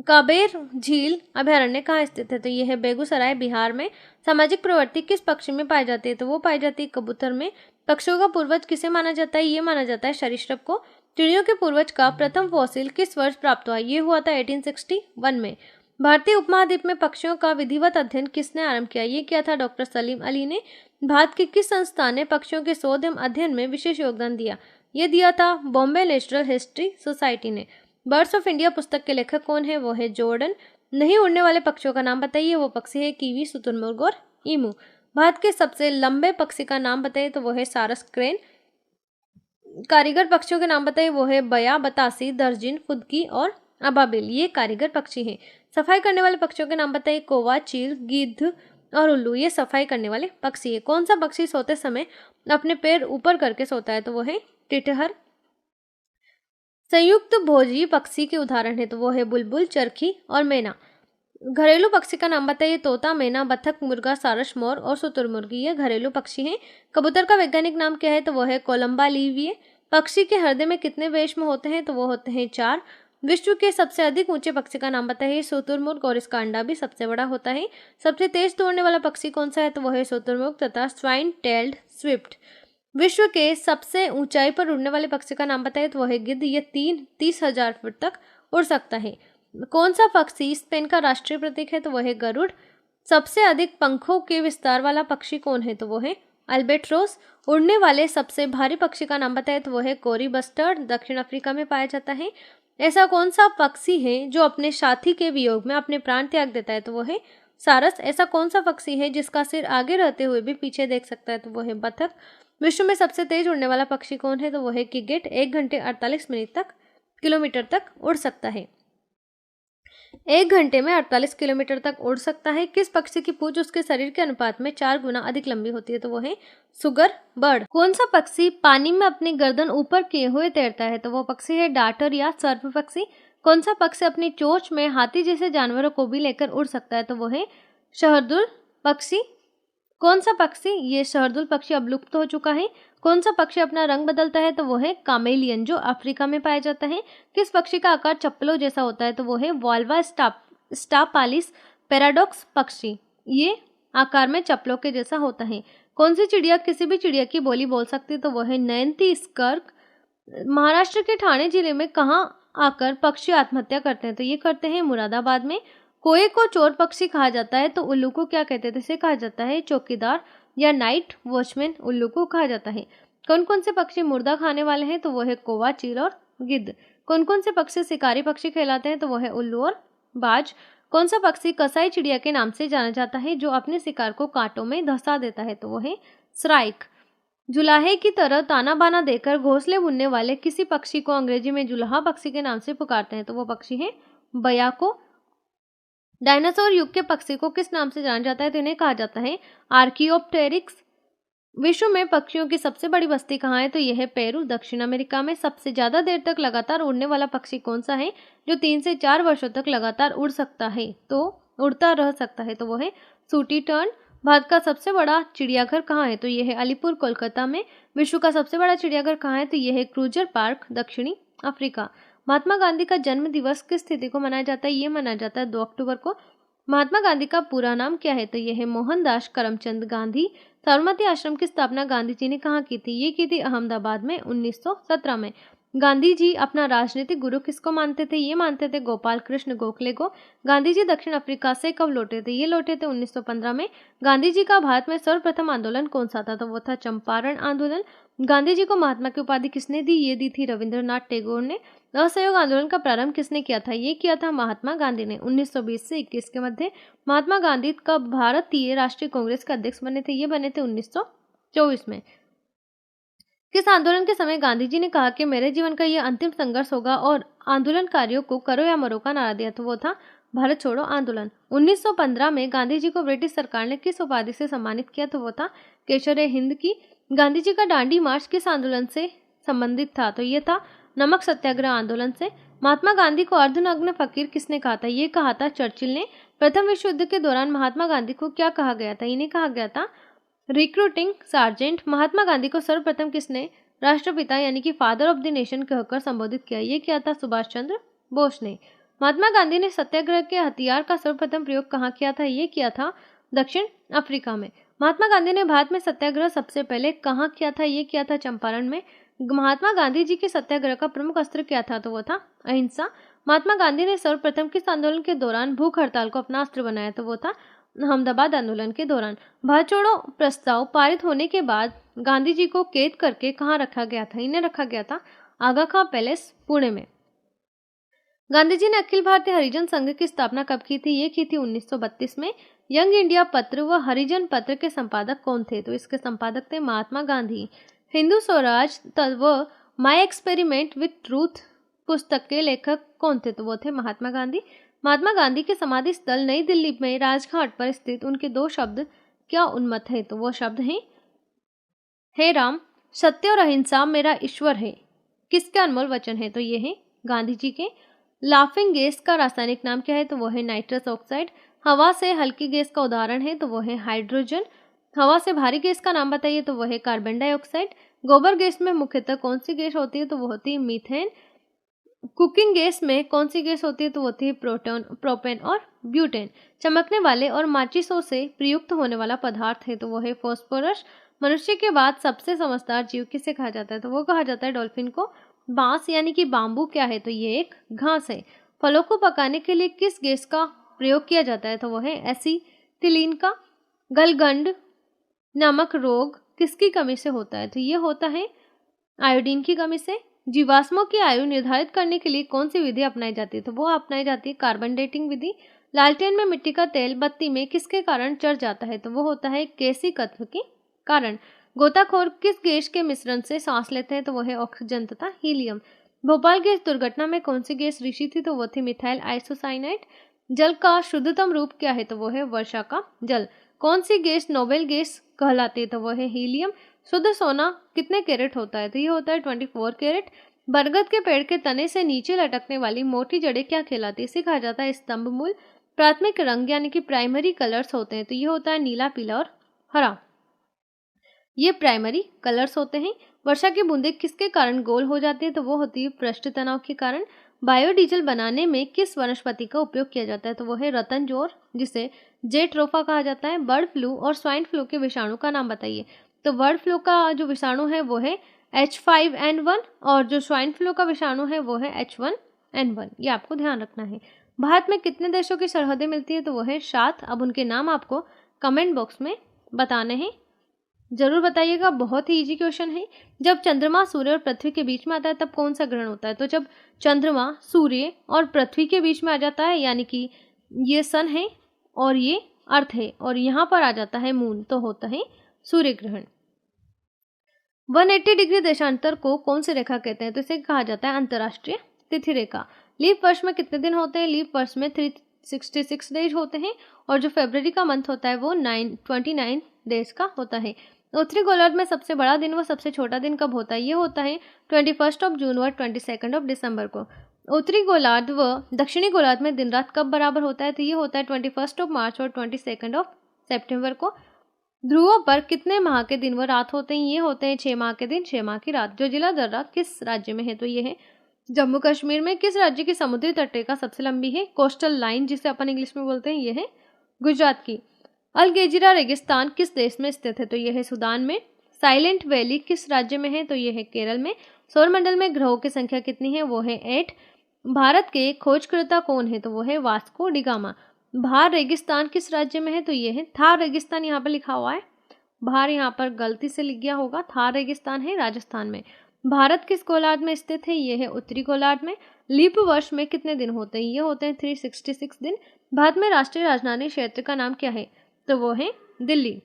काबेर झील अभयारण्य कहाँ स्थित है, तो यह है बेगूसराय बिहार में। सामाजिक प्रवृत्ति किस पक्षी में पाई जाती है, तो वो पाई जाती है कबूतर में। पक्षियों का पूर्वज किसे माना जाता है, ये माना जाता है सरीसृप को। चिड़ियों के पूर्वज का प्रथम फॉसिल किस वर्ष प्राप्त हुआ, ये हुआ था 1861 में। भारतीय उपमहाद्वीप में पक्षियों का विधिवत अध्ययन किसने आरंभ किया, ये किया था डॉक्टर सलीम अली ने। भारत के किस संस्थान ने पक्षियों के शोध एवं अध्ययन में विशेष योगदान दिया, ये दिया था बॉम्बे नेचुरल हिस्ट्री सोसाइटी ने। बर्ड्स ऑफ इंडिया पुस्तक के लेखक कौन है, वो है जॉर्डन। नहीं उड़ने वाले पक्षियों का नाम बताइए, वो पक्षी है कीवी, शुतुरमुर्ग और ईमू। भारत के सबसे लंबे पक्षी का नाम बताइए, तो वो है सारस क्रेन। कारीगर पक्षियों के नाम बताइए, वो है बया, बतासी, दर्जिन, फुदकी और अबाबिल, ये कारीगर पक्षी हैं। सफाई करने वाले पक्षियों के नाम बताइए, कौवा, चील, गिद्ध और उल्लू, ये सफाई करने वाले पक्षी है। कौन सा पक्षी सोते समय अपने पैर ऊपर करके सोता है, तो वो है टिटहर। संयुक्त भोजी पक्षी के उदाहरण है, तो वो है बुलबुल, चरखी और मैना। घरेलू पक्षी का नाम बताइए। तोता, मैना, बतख, मुर्गा, सारस, मोर और शुतुरमुर्गी ये घरेलू पक्षी हैं। कबूतर का वैज्ञानिक नाम क्या है? तो वो है कोलंबा लीविये। पक्षी के हृदय में कितने वेश्म होते हैं? तो वो होते हैं 4। विश्व के सबसे अधिक ऊंचे पक्षी का नाम बताइए। शुतुरमुर्ग, और इसका अंडा भी सबसे बड़ा होता है। सबसे तेज दौड़ने वाला पक्षी कौन सा है? तो वो है शुतुरमुर्ग तथा स्वाइन टेल्ड स्विफ्ट। विश्व के सबसे ऊंचाई पर उड़ने वाले पक्षी का नाम बताइए। तो वो है गिद्ध। ये 30,000 फुट तक उड़ सकता है। कौन सा पक्षी स्पेन का राष्ट्रीय प्रतीक है? तो वो है गरुड़। सबसे अधिक पंखों के विस्तार वाला पक्षी कौन है? तो वो है अल्बेट्रोस। उड़ने वाले सबसे भारी पक्षी का नाम बताए। तो वो है कोरी बस्टर्ड, दक्षिण अफ्रीका में पाया जाता है। ऐसा कौन सा पक्षी है जो अपने साथी के वियोग में अपने प्राण त्याग देता है? तो वो है सारस। ऐसा कौन सा पक्षी है जिसका सिर आगे रहते हुए भी पीछे देख सकता है? तो वो है बतख। विश्व में सबसे तेज उड़ने वाला पक्षी कौन है? तो वो है गिगेट। 1 घंटे 48 मिनट तक किलोमीटर तक उड़ सकता है। 1 घंटे में 48 किलोमीटर तक उड़ सकता है। किस पक्षी की पूंछ उसके शरीर के अनुपात में 4 गुना अधिक लंबी होती है? तो वो है सुगर बर्ड। कौन सा पक्षी पानी में अपनी गर्दन ऊपर किए हुए तैरता है? तो वो पक्षी है डार्टर या सर्प पक्षी। कौन सा पक्षी अपनी चोंच में हाथी जैसे जानवरों को भी लेकर उड़ सकता है? तो वो है शहरदुल पक्षी। कौन सा पक्षी, ये शहरदुल पक्षी अब लुप्त हो चुका है। कौन सा पक्षी अपना रंग बदलता है? तो वो है कामेलियन, जो अफ्रीका में पाया जाता है। किस पक्षी का आकार चप्पलों जैसा होता है? तो वो है वॉल्वा स्टापालिस पैराडॉक्स पक्षी। ये आकार में चप्पलों के जैसा होता है। कौन सी चिड़िया किसी भी चिड़िया की बोली बोल सकती है? तो वो है नयनती स्कर्क। महाराष्ट्र के ठाणे जिले में कहाँ आकर पक्षी आत्महत्या करते हैं? तो ये करते हैं मुरादाबाद में। कोए को चोर पक्षी कहा जाता है तो उल्लू को क्या कहते थे? इसे कहा जाता है चौकीदार या नाइट वॉचमैन। उल्लू को कहा जाता है। कौन कौन से पक्षी मुर्दा खाने वाले हैं? तो वो है कौवा, चील और गिद्ध। कौन कौन से पक्षी शिकारी पक्षी कहलाते हैं? तो वो है उल्लू और बाज। कौन सा पक्षी कसाई चिड़िया के नाम से जाना जाता है जो अपने शिकार को कांटों में धंसा देता है? तो वो है श्राइक। जुलाहे की तरह ताना बाना देकर घोंसले बुनने वाले किसी पक्षी को अंग्रेजी में जुलाहा पक्षी के नाम से पुकारते हैं? तो वो पक्षी है बयाको। डायनासोर युग के पक्षी को किस नाम से जाना जाता है? तो इन्हें कहा जाता है आर्कियोप्टेरिक्स। विश्व में पक्षियों की सबसे बड़ी बस्ती कहाँ है? तो यह है पेरू, दक्षिण अमेरिका में। सबसे ज्यादा देर तक लगातार उड़ने वाला पक्षी कौन सा है जो 3 से 4 वर्षों तक लगातार उड़ सकता है, तो उड़ता रह सकता है? तो वो है सूटी टर्न। भारत का सबसे बड़ा चिड़ियाघर कहाँ है? तो यह है अलीपुर, कोलकाता में। विश्व का सबसे बड़ा चिड़ियाघर कहाँ है? तो यह है क्रूजर पार्क, दक्षिणी अफ्रीका। महात्मा गांधी का जन्म दिवस किस तिथि को मनाया जाता है? ये मनाया जाता है 2 अक्टूबर को। महात्मा गांधी का पूरा नाम क्या है? तो यह है मोहनदास करमचंद गांधी। साबरमती आश्रम की स्थापना गांधी जी ने कहाँ की थी? ये की थी अहमदाबाद में 1917 में। गांधी जी अपना राजनीतिक गुरु किसको मानते थे? ये मानते थे गोपाल कृष्ण गोखले को। गांधी जी दक्षिण अफ्रीका से कब लौटे थे? ये लौटे थे 1915 में। गांधी जी का भारत में सर्वप्रथम आंदोलन कौन सा था? तो वो था चंपारण आंदोलन। गांधी जी को महात्मा की उपाधि किसने दी? ये दी थी रविंद्रनाथ टैगोर ने। असहयोग आंदोलन का प्रारंभ किसने किया था? ये किया था महात्मा गांधी ने 1920 से 21 के मध्य। महात्मा गांधी कब भारतीय राष्ट्रीय कांग्रेस के अध्यक्ष बने थे? ये बने थे 1924 में। किस आंदोलन के समय गांधी जी ने कहा कि मेरे जीवन का यह अंतिम संघर्ष होगा और आंदोलनकारियों को करो या मरो का नारा दिया? तो वो था भारत छोड़ो आंदोलन। 1915 में गांधी जी को ब्रिटिश सरकार ने किस उपाधि से सम्मानित किया? तो वो था केशर हिंद की। गांधी जी का दांडी मार्च किस आंदोलन से संबंधित था? तो ये था नमक सत्याग्रह आंदोलन से। महात्मा गांधी को अर्धनग्न फकीर किसने कहा था? ये कहा था चर्चिल ने। प्रथम विश्व युद्ध के दौरान महात्मा गांधी को क्या कहा गया था? इन्हें कहा गया था रिक्रूटिंग सार्जेंट। महात्मा गांधी को सर्वप्रथम किसने राष्ट्रपिता यानी कि फादर ऑफ द नेशन कहकर संबोधित किया? ये किया था सुभाष चंद्र बोस ने। महात्मा गांधी ने सत्याग्रह के हथियार का सर्वप्रथम प्रयोग कहाँ किया था? ये किया था दक्षिण अफ्रीका में। महात्मा गांधी ने भारत में सत्याग्रह सबसे पहले कहाँ किया था? ये किया था चंपारण में। महात्मा गांधी जी के सत्याग्रह का प्रमुख अस्त्र क्या था? तो वो था अहिंसा। महात्मा गांधी ने सर्वप्रथम किस आंदोलन के दौरान भूख हड़ताल को अपना अस्त्र बनाया? तो वो था अहमदाबाद आंदोलन के दौरान। भारत छोड़ो प्रस्ताव पारित होने के बाद गांधी जी को कैद करके कहाँ रखा गया था? इन्हें रखा गया था आगा खां पैलेस, पुणे में। गांधी जी ने अखिल भारतीय हरिजन संघ की स्थापना कब की थी? ये की थी 1932 में। यंग इंडिया पत्र व हरिजन पत्र के संपादक कौन थे? तो इसके संपादक थे महात्मा गांधी। हिंदू स्वराज व माई एक्सपेरिमेंट विथ ट्रूथ पुस्तक के लेखक कौन थे? तो वो थे महात्मा गांधी। महात्मा गांधी के समाधि स्थल नई दिल्ली में राजघाट पर स्थित उनके 2 शब्द क्या उन्मत है? तो वो शब्द हैं हे राम, सत्य और अहिंसा मेरा ईश्वर है। किसके अनमोल वचन है? तो ये है गांधी जी के। लाफिंग गैस का रासायनिक नाम क्या है? तो वो है नाइट्रस ऑक्साइड। हवा से हल्की गैस का उदाहरण है तो वो है हाइड्रोजन। हवा से भारी गैस का नाम बताइए तो वो है कार्बन डाइऑक्साइड। गोबर गैस में मुख्यतः कौन सी गैस होती है? तो वो होती है मीथेन। कुकिंग गैस में कौन सी गैस होती है? तो वो होती है प्रोपेन और ब्यूटेन। चमकने वाले और माचिसों से प्रयुक्त होने वाला पदार्थ है तो वो है फॉस्फोरस। मनुष्य के बाद सबसे समझदार जीव किसे कहा जाता है? तो वो कहा जाता है डॉल्फिन को। बांस यानी कि बाम्बू क्या है? तो ये एक घास है। फलों को पकाने के लिए किस गैस का प्रयोग किया जाता है? तो वो है एसीटिलीन का। गलगंड नामक रोग किसकी कमी से होता है? तो ये होता है आयोडीन की कमी से। जीवाश्मों की आयु निर्धारित करने के लिए कौन सी विधि अपनाई जाती है? तो वो अपनाई जाती है कार्बन डेटिंग विधि। लालटेन में मिट्टी का तेल बत्ती में किसके कारण चढ़ जाता है? तो वो होता है केशिकत्व के कारण। गोताखोर किस गैस के मिश्रण से सांस लेते हैं? तो वो है ऑक्सीजन तथा हीलियम। भोपाल गैस दुर्घटना में कौन सी गैस रिसी थी? तो वो थी मिथाइल आइसोसाइनाइड। जल का शुद्धतम रूप क्या है? तो वो है वर्षा का जल। कौन सी गैस नोबेल गैस कहलाती है? तो वो है हीलियम। शुद्ध सोना कितने कैरेट होता है? तो ये होता है 24 कैरेट। बरगद के पेड़ के तने से नीचे लटकने वाली मोटी जड़ें क्या कहलाती है? इसे कहा जाता है स्तंभ मूल। प्राथमिक रंग यानी कि प्राइमरी कलर्स होते हैं तो ये होता है नीला, पीला और हरा। ये प्राइमरी कलर्स होते हैं। वर्षा की बूंदें किसके कारण गोल हो जाती है? तो वो होती है पृष्ठ तनाव के कारण। बायोडीजल बनाने में किस वनस्पति का उपयोग किया जाता है? तो वो है रतनजोर, जिसे जेट्रोफा कहा जाता है। बर्ड फ्लू और स्वाइन फ्लू के विषाणु का नाम बताइए। तो बर्ड फ्लू का जो विषाणु है वो है H5N1 और जो स्वाइन फ्लू का विषाणु है वो है H1N1। ये आपको ध्यान रखना है। भारत में कितने देशों की सरहदें मिलती है? तो वो है 7। अब उनके नाम आपको कमेंट बॉक्स में बताने हैं, जरूर बताइएगा। बहुत ही इजी क्वेश्चन है। जब चंद्रमा सूर्य और पृथ्वी के बीच में आता है तब कौन सा ग्रहण होता है? तो जब चंद्रमा सूर्य और पृथ्वी के बीच में आ जाता है, यानी कि ये सन है और ये अर्थ है और यहाँ पर आ जाता है मून, तो होता है सूर्य ग्रहण। 180 डिग्री देशांतर को कौन सी रेखा कहते हैं? तो इसे कहा जाता है अंतर्राष्ट्रीय तिथि रेखा। लीप वर्ष में कितने दिन होते हैं? लीप वर्ष में 366 डेज होते हैं और जो फरवरी का मंथ होता है वो 29 डेज का होता है। उत्तरी गोलार्ध में सबसे बड़ा दिन व सबसे छोटा दिन कब होता है? ये होता है 21 जून व 22 दिसंबर को। उत्तरी गोलार्ध व दक्षिणी गोलार्ध में दिन रात कब बराबर होता है? तो ये होता है 21 मार्च और 22 सितंबर को। ध्रुवों पर कितने माह के दिन व रात होते हैं? ये होते हैं 6 माह के दिन, 6 माह की रात। जो जिला दर्रा किस राज्य में है? तो ये है जम्मू कश्मीर में। किस राज्य की समुद्री तटरेखा सबसे लंबी है? कोस्टल लाइन जिसे अपन इंग्लिश में बोलते हैं, ये है गुजरात की। अलगेजिरा रेगिस्तान किस देश में स्थित है? तो यह है सूडान में। साइलेंट वैली किस राज्य में है? तो यह है केरल में। सौरमंडल में ग्रहों की संख्या कितनी है? वो है 8। भारत के खोजकर्ता कौन है? तो वो है वास्को डी गामा। भार रेगिस्तान किस राज्य में है? तो ये है थार रेगिस्तान, यहाँ पर लिखा हुआ है। भार यहाँ पर गलती से लिख गया होगा। थार रेगिस्तान है राजस्थान में। भारत किस गोलार्ध में स्थित है? ये है उत्तरी गोलार्ध में। लीप वर्ष में कितने दिन होते हैं? ये होते हैं 366 दिन। भारत में राष्ट्रीय राजधानी क्षेत्र का नाम क्या है? तो वो है दिल्ली।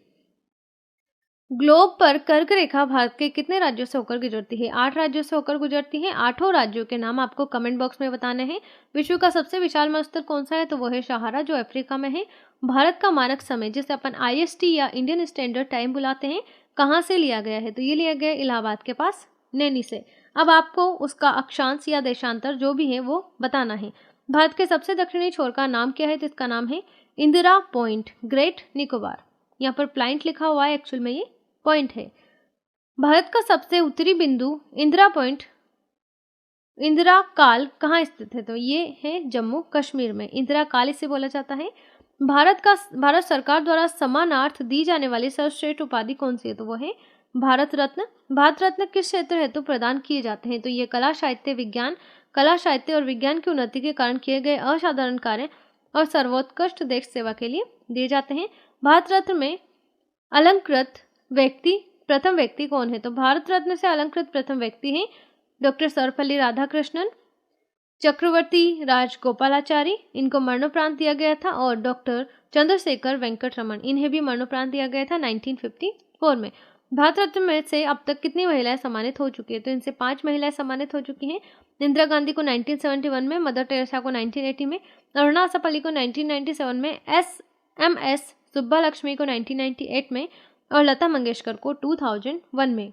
ग्लोब पर कर्क रेखा भारत के कितने राज्यों से होकर गुजरती है? 8 राज्यों से होकर गुजरती है। 8 राज्यों के नाम आपको कमेंट बॉक्स में बताने हैं। विश्व का सबसे विशाल मरुस्थल कौन सा है? तो वो है सहारा, जो अफ्रीका में है। भारत का मानक समय जिसे अपन IST या इंडियन स्टैंडर्ड टाइम बुलाते हैं, कहाँ से लिया गया है? तो ये लिया गया इलाहाबाद के पास नैनी से। अब आपको उसका अक्षांश या देशांतर जो भी है वो बताना है। भारत के सबसे दक्षिणी छोर का नाम क्या है? तो इसका नाम है इंदिरा पॉइंट, ग्रेट निकोबार। यहाँ पर प्लाइंट लिखा हुआ है, एक्चुअल में ये पॉइंट है। भारत का सबसे उत्तरी बिंदु इंदिरा पॉइंट, इंदिरा काल कहाँ स्थित है? तो ये है जम्मू कश्मीर में। इंदिरा काल इसे बोला जाता है। भारत सरकार द्वारा सम्मानार्थ दी जाने वाली सर्वश्रेष्ठ उपाधि कौन सी है? तो वो है भारत रत्न। भारत रत्न किस क्षेत्र हेतु प्रदान किए जाते हैं? तो ये कला साहित्य विज्ञान, कला साहित्य और विज्ञान की उन्नति के कारण किए गए असाधारण कार्य और सर्वोत्कृष्ट देश सेवा के लिए दिए जाते हैं। भारत रत्न में अलंकृत प्रथम व्यक्ति कौन है? तो भारत रत्न से अलंकृत प्रथम व्यक्ति हैं डॉक्टर सर्वपल्ली राधाकृष्णन, चक्रवर्ती राजगोपालाचारी, इनको मरणोपरांत दिया गया था, और डॉक्टर चंद्रशेखर वेंकट रमन, इन्हें भी मरणोपरांत दिया गया था 1954 में। भारत रत्न में से अब तक कितनी महिलाएं सम्मानित हो चुकी है? तो इनसे 5 महिलाएं सम्मानित हो चुकी हैं। इंदिरा गांधी को 1971 में, मदर टेरेसा को 1980 में, अरुणा असफअली को 1997 में, SMS सुब्बालक्ष्मी को 1998 में और लता मंगेशकर को 2001 में।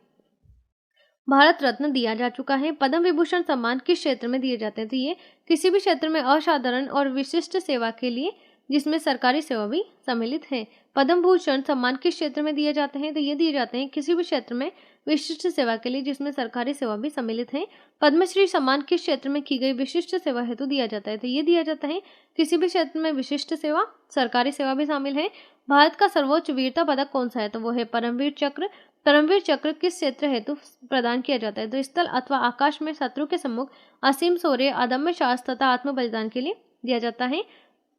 भारत रत्न दिया जा चुका है। पद्म विभूषण सम्मान किस क्षेत्र में दिए जाते हैं? तो ये किसी भी क्षेत्र में असाधारण और विशिष्ट सेवा के लिए जिसमें सरकारी सेवा भी सम्मिलित है। पद्म भूषण सम्मान किस क्षेत्र में दिए जाते हैं? तो ये दिए जाते हैं किसी भी क्षेत्र में विशिष्ट सेवा के लिए जिसमें सरकारी सेवा भी सम्मिलित है। पद्मश्री सम्मान किस क्षेत्र में की गई विशिष्ट सेवा हेतु दिया जाता है? तो ये दिया जाता है किसी भी क्षेत्र में विशिष्ट सेवा, सरकारी सेवा भी शामिल है। भारत का सर्वोच्च वीरता पदक कौन सा है? तो वो है परमवीर चक्र। परमवीर चक्र किस क्षेत्र हेतु प्रदान किया जाता है? तो स्थल अथवा आकाश में शत्रु के सम्मुख असीम शौर्य, अदम्य साहस तथा आत्म बलिदान के लिए दिया जाता है।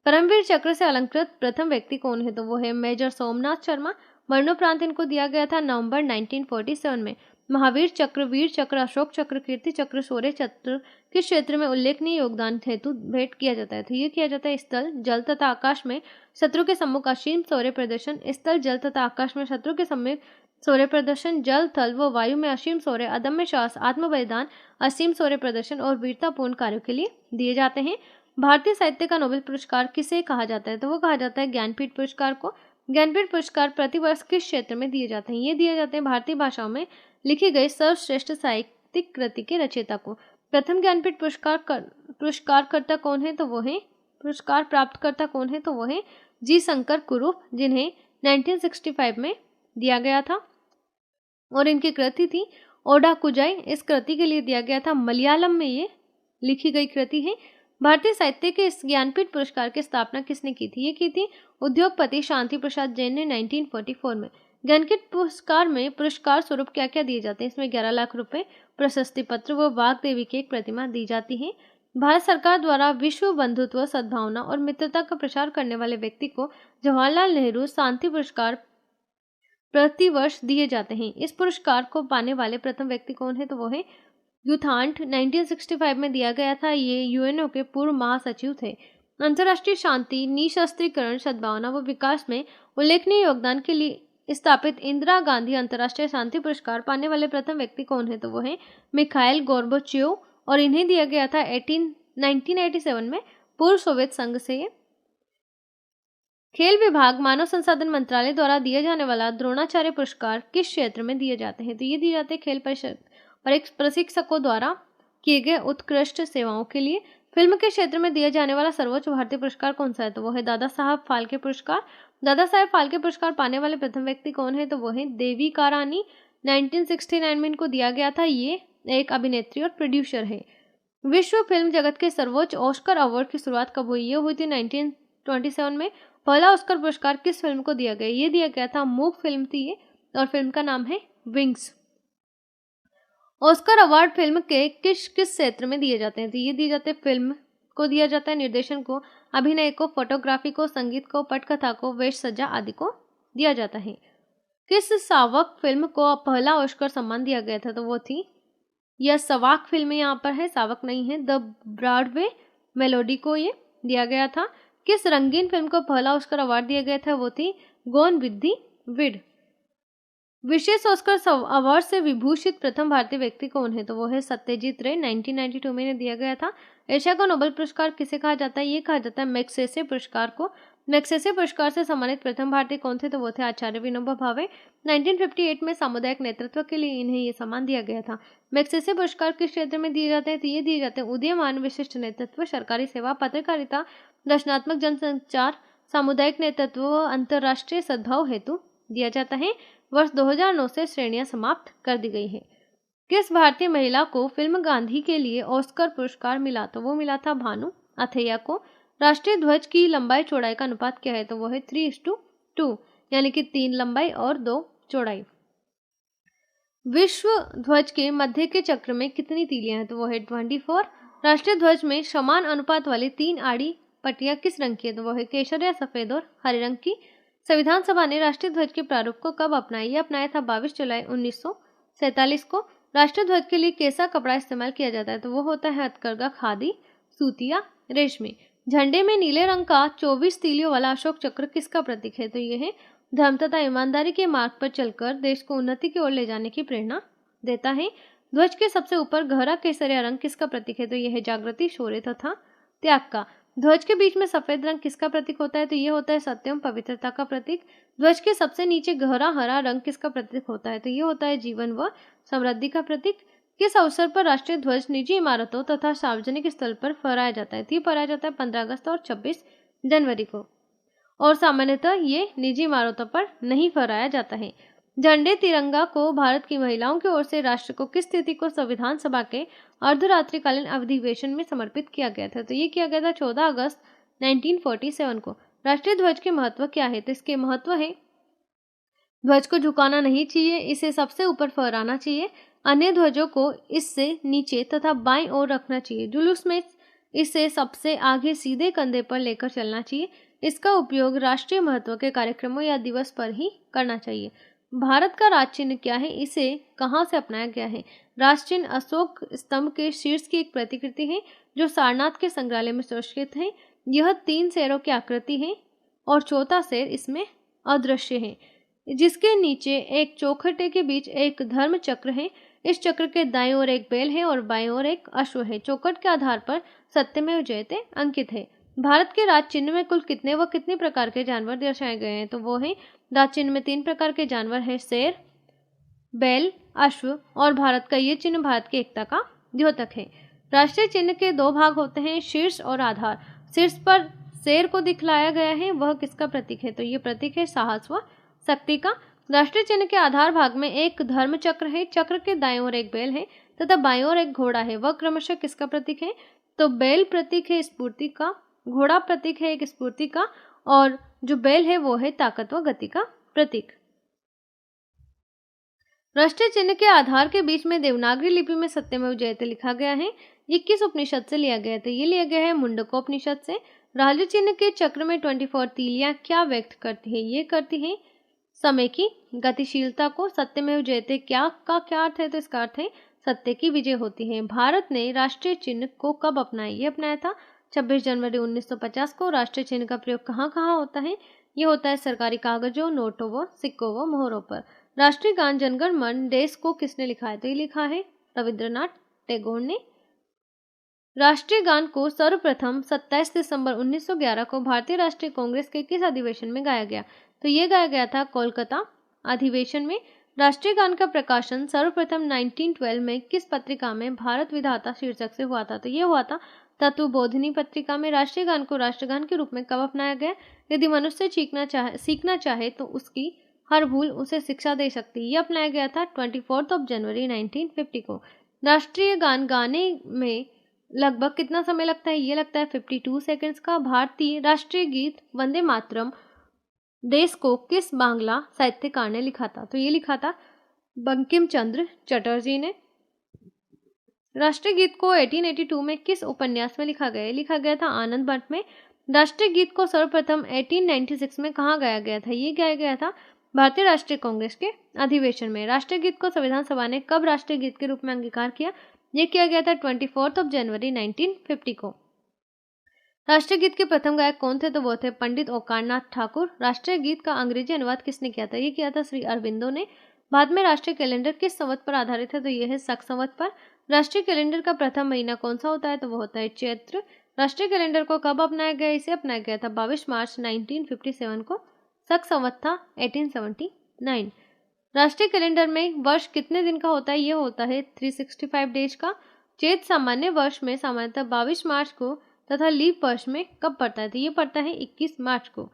परमवीर चक्र से अलंकृत प्रथम व्यक्ति कौन है? तो वो है मेजर सोमनाथ शर्मा। मरणोपरांत इनको दिया गया था नवंबर 1947 में। महावीर चक्र, वीर चक्र, अशोक चक्र, कीर्ति चक्र, शौर्य चक्र किस क्षेत्र में उल्लेखनीय योगदान हेतु भेंट किया जाता है? तो ये किया जाता है स्थल, जल तथा आकाश में शत्रु के सम्मुख असीम शौर्य प्रदर्शन। स्थल, जल तथा आकाश में शत्रु के सम्मुख शौर्य प्रदर्शन, जल, थल व वायु में असीम शौर्य, अदम्य साहस, आत्म बलिदान, असीम शौर्य प्रदर्शन और वीरतापूर्ण कार्यों के लिए दिए जाते हैं। भारतीय साहित्य का नोबेल पुरस्कार किसे कहा जाता है? तो वो कहा जाता है ज्ञानपीठ पुरस्कार को। ज्ञानपीठ पुरस्कार प्रतिवर्ष किस क्षेत्र में दिए जाते हैं? ये दिए जाते हैं भारतीय भाषाओं में लिखी गई सर्वश्रेष्ठ साहित्यिक कृति के रचयिता को। प्रथम ज्ञानपीठ पुरस्कारकर्ता कौन है? तो वो है पुरस्कार प्राप्तकर्ता कौन है? तो वो है जी शंकर कुरूप, जिन्हें 1965 में दिया गया था और इनकी कृति थी ओडा कुजाई। इस कृति के लिए दिया गया था, मलयालम में ये लिखी गई कृति है। भारतीय साहित्य के इस ज्ञानपीठ पुरस्कार की स्थापना किसने की थी? ये की थी उद्योगपति शांति प्रसाद जैन ने 1944 में। ज्ञानपीठ पुरस्कार में पुरस्कार स्वरूप क्या क्या दिए जाते हैं? इसमें 11 लाख रुपए, प्रशस्ति पत्र व वाग देवी की एक प्रतिमा दी जाती है। भारत सरकार द्वारा विश्व बंधुत्व, सद्भावना और मित्रता का प्रचार करने वाले व्यक्ति को जवाहरलाल नेहरू शांति पुरस्कार प्रतिवर्ष दिए जाते हैं। इस पुरस्कार को पाने वाले प्रथम व्यक्ति कौन है? तो वो है यूथांट, 1965 में दिया गया था। ये यूएनओ के पूर्व महासचिव थे। अंतर्राष्ट्रीय शांति, निशस्त्रीकरण, सद्भावना व विकास में उल्लेखनीय योगदान के लिए स्थापित इंदिरा गांधी अंतर्राष्ट्रीय शांति पुरस्कार पाने वाले प्रथम व्यक्ति कौन है? तो वो है मिखाइल गोर्बाचेव और इन्हें दिया गया था 1987 में पूर्व सोवियत संघ से। खेल विभाग, मानव संसाधन मंत्रालय द्वारा दिया जाने वाला द्रोणाचार्य पुरस्कार किस क्षेत्र में दिए जाते हैं? तो ये दिए जाते हैं खेल प्रशिक्षकों द्वारा किए गए उत्कृष्ट सेवाओं के लिए। फिल्म के क्षेत्र में दिया जाने वाला सर्वोच्च भारतीय पुरस्कार कौन सा है? तो वो है दादा साहब फाल्के पुरस्कार। दादा साहब फाल्के पुरस्कार पाने वाले प्रथम व्यक्ति कौन है? तो वो है देविका रानी। 1969 में इनको दिया गया था। ये एक अभिनेत्री और प्रोड्यूसर है। विश्व फिल्म जगत के सर्वोच्च ऑस्कर अवार्ड की शुरुआत कब हुई? ये हुई थी 1927 में। पहला ऑस्कर पुरस्कार किस फिल्म को दिया गया? ये दिया गया था मूक फिल्म थी ये, और फिल्म का नाम है विंग्स। ऑस्कर अवार्ड फिल्म के किस किस क्षेत्र में दिए जाते हैं? तो ये दिए जाते हैं फिल्म को दिया जाता है, निर्देशन को, अभिनय को, फोटोग्राफी को, संगीत को, पटकथा को, वेश सज्जा आदि को दिया जाता है। किस सावक फिल्म को पहला ऑस्कर सम्मान दिया गया था? तो वो थी, यह सवाक फिल्म यहाँ पर है, सावक नहीं है। द ब्रॉडवे मेलोडी को ये दिया गया था। किस रंगीन फिल्म को पहला ऑस्कर अवार्ड दिया गया था? वो थी गोन विद द विंड। विशेष ऑस्कर अवार्ड से विभूषित प्रथम भारतीय व्यक्ति कौन है? तो वो है सत्यजीत रे। 1992 में इन्हें दिया गया था। एशिया का नोबेल पुरस्कार किसे कहा जाता है? ये कहा जाता है मैग्सेसे पुरस्कार को। मैग्सेसे पुरस्कार से सम्मानित प्रथम भारतीय कौन थे? तो वो थे आचार्य विनोबा भावे। 1958 में सामुदायिक नेतृत्व के लिए इन्हें ये सम्मान दिया गया था। मैग्सेसे पुरस्कार किस क्षेत्र में दिए जाते हैं? तो ये दिए जाते हैं उदीयमान विशिष्ट नेतृत्व, सरकारी सेवा, पत्रकारिता, रचनात्मक जनसंचार, सामुदायिक नेतृत्व व अंतर्राष्ट्रीय सद्भाव हेतु दिया जाता है। वर्ष 2009 से श्रेणियां समाप्त कर दी गई हैं। किस भारतीय महिला को फिल्म गांधी के लिए ऑस्कर पुरस्कार मिला? तो वो मिला था भानु अथैया को। राष्ट्रीय ध्वज की लंबाई चौड़ाई का अनुपात क्या है? तो वो है 3:2, यानी कि 3 लंबाई और 2 चौड़ाई। विश्व ध्वज के मध्य के चक्र में कितनी तीलियां हैं? तो वो है 24। राष्ट्रीय ध्वज में समान अनुपात वाली 3 आड़ी पट्टियां किस रंग की है? तो वो है केसरिया, सफेद और हरे रंग की। संविधान सभा ने राष्ट्रीय ध्वज के प्रारूप को कब अपनाया? यह अपनाया था 22 जुलाई 1947 को। राष्ट्रीय ध्वज के लिए कैसा कपड़ा इस्तेमाल किया जाता है? तो वो होता है हथकरघा, खादी, सूतिया, रेशमी। झंडे में नीले रंग का 24 तीलियों वाला अशोक चक्र किसका प्रतीक है? तो यह है धर्म तथा ईमानदारी के मार्ग पर चलकर देश को उन्नति की ओर ले जाने की प्रेरणा देता है। ध्वज के सबसे ऊपर गहरा केसरिया रंग किसका प्रतीक है? तो यह है जागृति, शौर्य तथा त्याग का। ध्वज के बीच में सफेद रंग किसका प्रतीक होता है? तो ये होता है सत्य एवं पवित्रता का प्रतीक। ध्वज के सबसे नीचे गहरा हरा रंग किसका प्रतीक होता है? तो ये होता है जीवन व समृद्धि का प्रतीक। किस अवसर पर राष्ट्रीय ध्वज निजी इमारतों तथा सार्वजनिक स्थल पर फहराया जाता है? तो ये फहराया जाता है 15 अगस्त और 26 जनवरी को, और सामान्यतः ये निजी इमारतों पर नहीं फहराया जाता है। झंडे तिरंगा को भारत की महिलाओं की ओर से राष्ट्र को किस तिथि को संविधान सभा के अर्धरात्रिकालीन अधिवेशन में समर्पित किया गया था? तो ये किया गया था 14 अगस्त 1947 को। राष्ट्रीय ध्वज के महत्व क्या है? तो इसके महत्व है, ध्वज को झुकाना नहीं चाहिए, इसे सबसे ऊपर फहराना चाहिए, अन्य ध्वजों को इससे नीचे तथा बाईं ओर रखना चाहिए, जुलूस में इसे सबसे आगे सीधे कंधे पर लेकर चलना चाहिए, इसका उपयोग राष्ट्रीय महत्व के कार्यक्रमों या दिवस पर ही करना चाहिए। भारत का राज चिन्ह क्या है? इसे कहाँ से अपनाया गया है? राष्ट्र चिन्ह अशोक स्तंभ के शीर्ष की एक प्रतिकृति है जो सारनाथ के संग्रहालय में सुरक्षित है। यह 3 शेरों की आकृति है और चौथा शेर इसमें अदृश्य है, जिसके नीचे एक चौखटे के बीच एक धर्म चक्र है। इस चक्र के दाईं ओर एक बैल है और बाईं ओर एक अश्व है। चौखट के आधार पर सत्यमेव जयते अंकित है। भारत के राज चिन्ह में कुल कितने प्रकार के जानवर दर्शाए गए हैं? तो वो है, राज चिन्ह में 3 प्रकार के जानवर हैं, शेर, बैल, अश्व, और भारत का ये चिन्ह भारत की एकता का द्योतक है। राष्ट्रीय चिन्ह के 2 भाग होते हैं, शीर्ष और आधार। शीर्ष पर शेर को दिखलाया गया है, वह किसका प्रतीक है? तो ये प्रतीक है साहस व शक्ति का। राष्ट्रीय चिन्ह के आधार भाग में एक धर्म चक्र है, चक्र के दाईं ओर एक बैल है तथा बाईं ओर एक घोड़ा है, वह क्रमशः किसका प्रतीक है? तो बैल प्रतीक है स्फूर्ति का, घोड़ा प्रतीक है एक स्फूर्ति का, और जो बैल है वो है ताकत व गति का प्रतीक। राष्ट्रीय चिन्ह के आधार के बीच में देवनागरी लिपि में सत्यमेव जयते लिखा गया है। ये किस उपनिषद से लिया गया था? ये लिया गया है मुंडकोपनिषद से। राज्य चिन्ह के चक्र में 24 तीलियां क्या व्यक्त करती है? ये करती है समय की गतिशीलता को। सत्यमेव जयते क्या अर्थ है? तो इसका अर्थ है सत्य की विजय होती है। भारत ने राष्ट्रीय चिन्ह को कब अपनाया? ये अपनाया था 26 जनवरी 1950 को। राष्ट्रीय चिन्ह का प्रयोग कहाँ कहाँ होता है? ये होता है सरकारी कागजों, नोटों व सिक्कों व मोहरों पर। राष्ट्रीय गान जनगण मन देश को किसने लिखा है? तो ये लिखा है रविंद्रनाथ टैगोर ने। राष्ट्रीय गान को सर्वप्रथम 27 दिसंबर 1911 को भारतीय राष्ट्रीय कांग्रेस के किस अधिवेशन में गाया गया? तो ये गाया गया था कोलकाता अधिवेशन में। राष्ट्रीय गान का प्रकाशन सर्वप्रथम 1912 में किस पत्रिका में भारत विधाता शीर्षक से हुआ था? तो ये हुआ था तत्वबोधिनी पत्रिका में। राष्ट्रीय गान को राष्ट्रगान के रूप में कब अपनाया गया? यदि मनुष्य सीखना चाहे तो उसकी हर भूल उसे शिक्षा दे सकती है। यह अपनाया गया था 24 जनवरी 1950 को। राष्ट्रीय गान गाने में लगभग कितना समय लगता है? ये लगता है 52 सेकंड्स का। भारतीय राष्ट्रीय गीत वंदे मातरम देश को किस बांग्ला साहित्यकार ने लिखा था? तो ये लिखा था बंकिम चंद्र चटर्जी ने। राष्ट्रीय गीत को 1882 में किस उपन्यास में लिखा गया? लिखा गया था आनंद मठ में। राष्ट्रीय गीत को सर्वप्रथम 1896 में कहाँ गाया गया था? ये गाया गया था भारतीय राष्ट्रीय कांग्रेस के अधिवेशन में। राष्ट्रीय गीत को संविधान सभा ने कब राष्ट्रीय गीत के रूप में अंगीकार किया? ये किया गया था 24 जनवरी 1950 को। राष्ट्रीय गीत के प्रथम गायक कौन थे? तो वो थे पंडित ओंकारनाथ ठाकुर। राष्ट्रीय गीत का अंग्रेजी अनुवाद किसने किया था? ये किया था श्री अरविंदो ने। बाद में राष्ट्रीय कैलेंडर किस संवत पर आधारित है? तो ये है शक संवत पर। राष्ट्रीय कैलेंडर का प्रथम महीना कौन सा होता है? तो वो होता है चैत्र। राष्ट्रीय कैलेंडर को कब अपनाया गया? इसे अपनाया गया था 22 मार्च 1957 को। शक संवत था 1879। राष्ट्रीय कैलेंडर में वर्ष कितने दिन का होता है? ये होता है 365 डेज का। चैत सामान्य वर्ष में सामान्यतः 22 मार्च को तथा लीप वर्ष में कब पड़ता है? तो ये पड़ता है 21 मार्च को।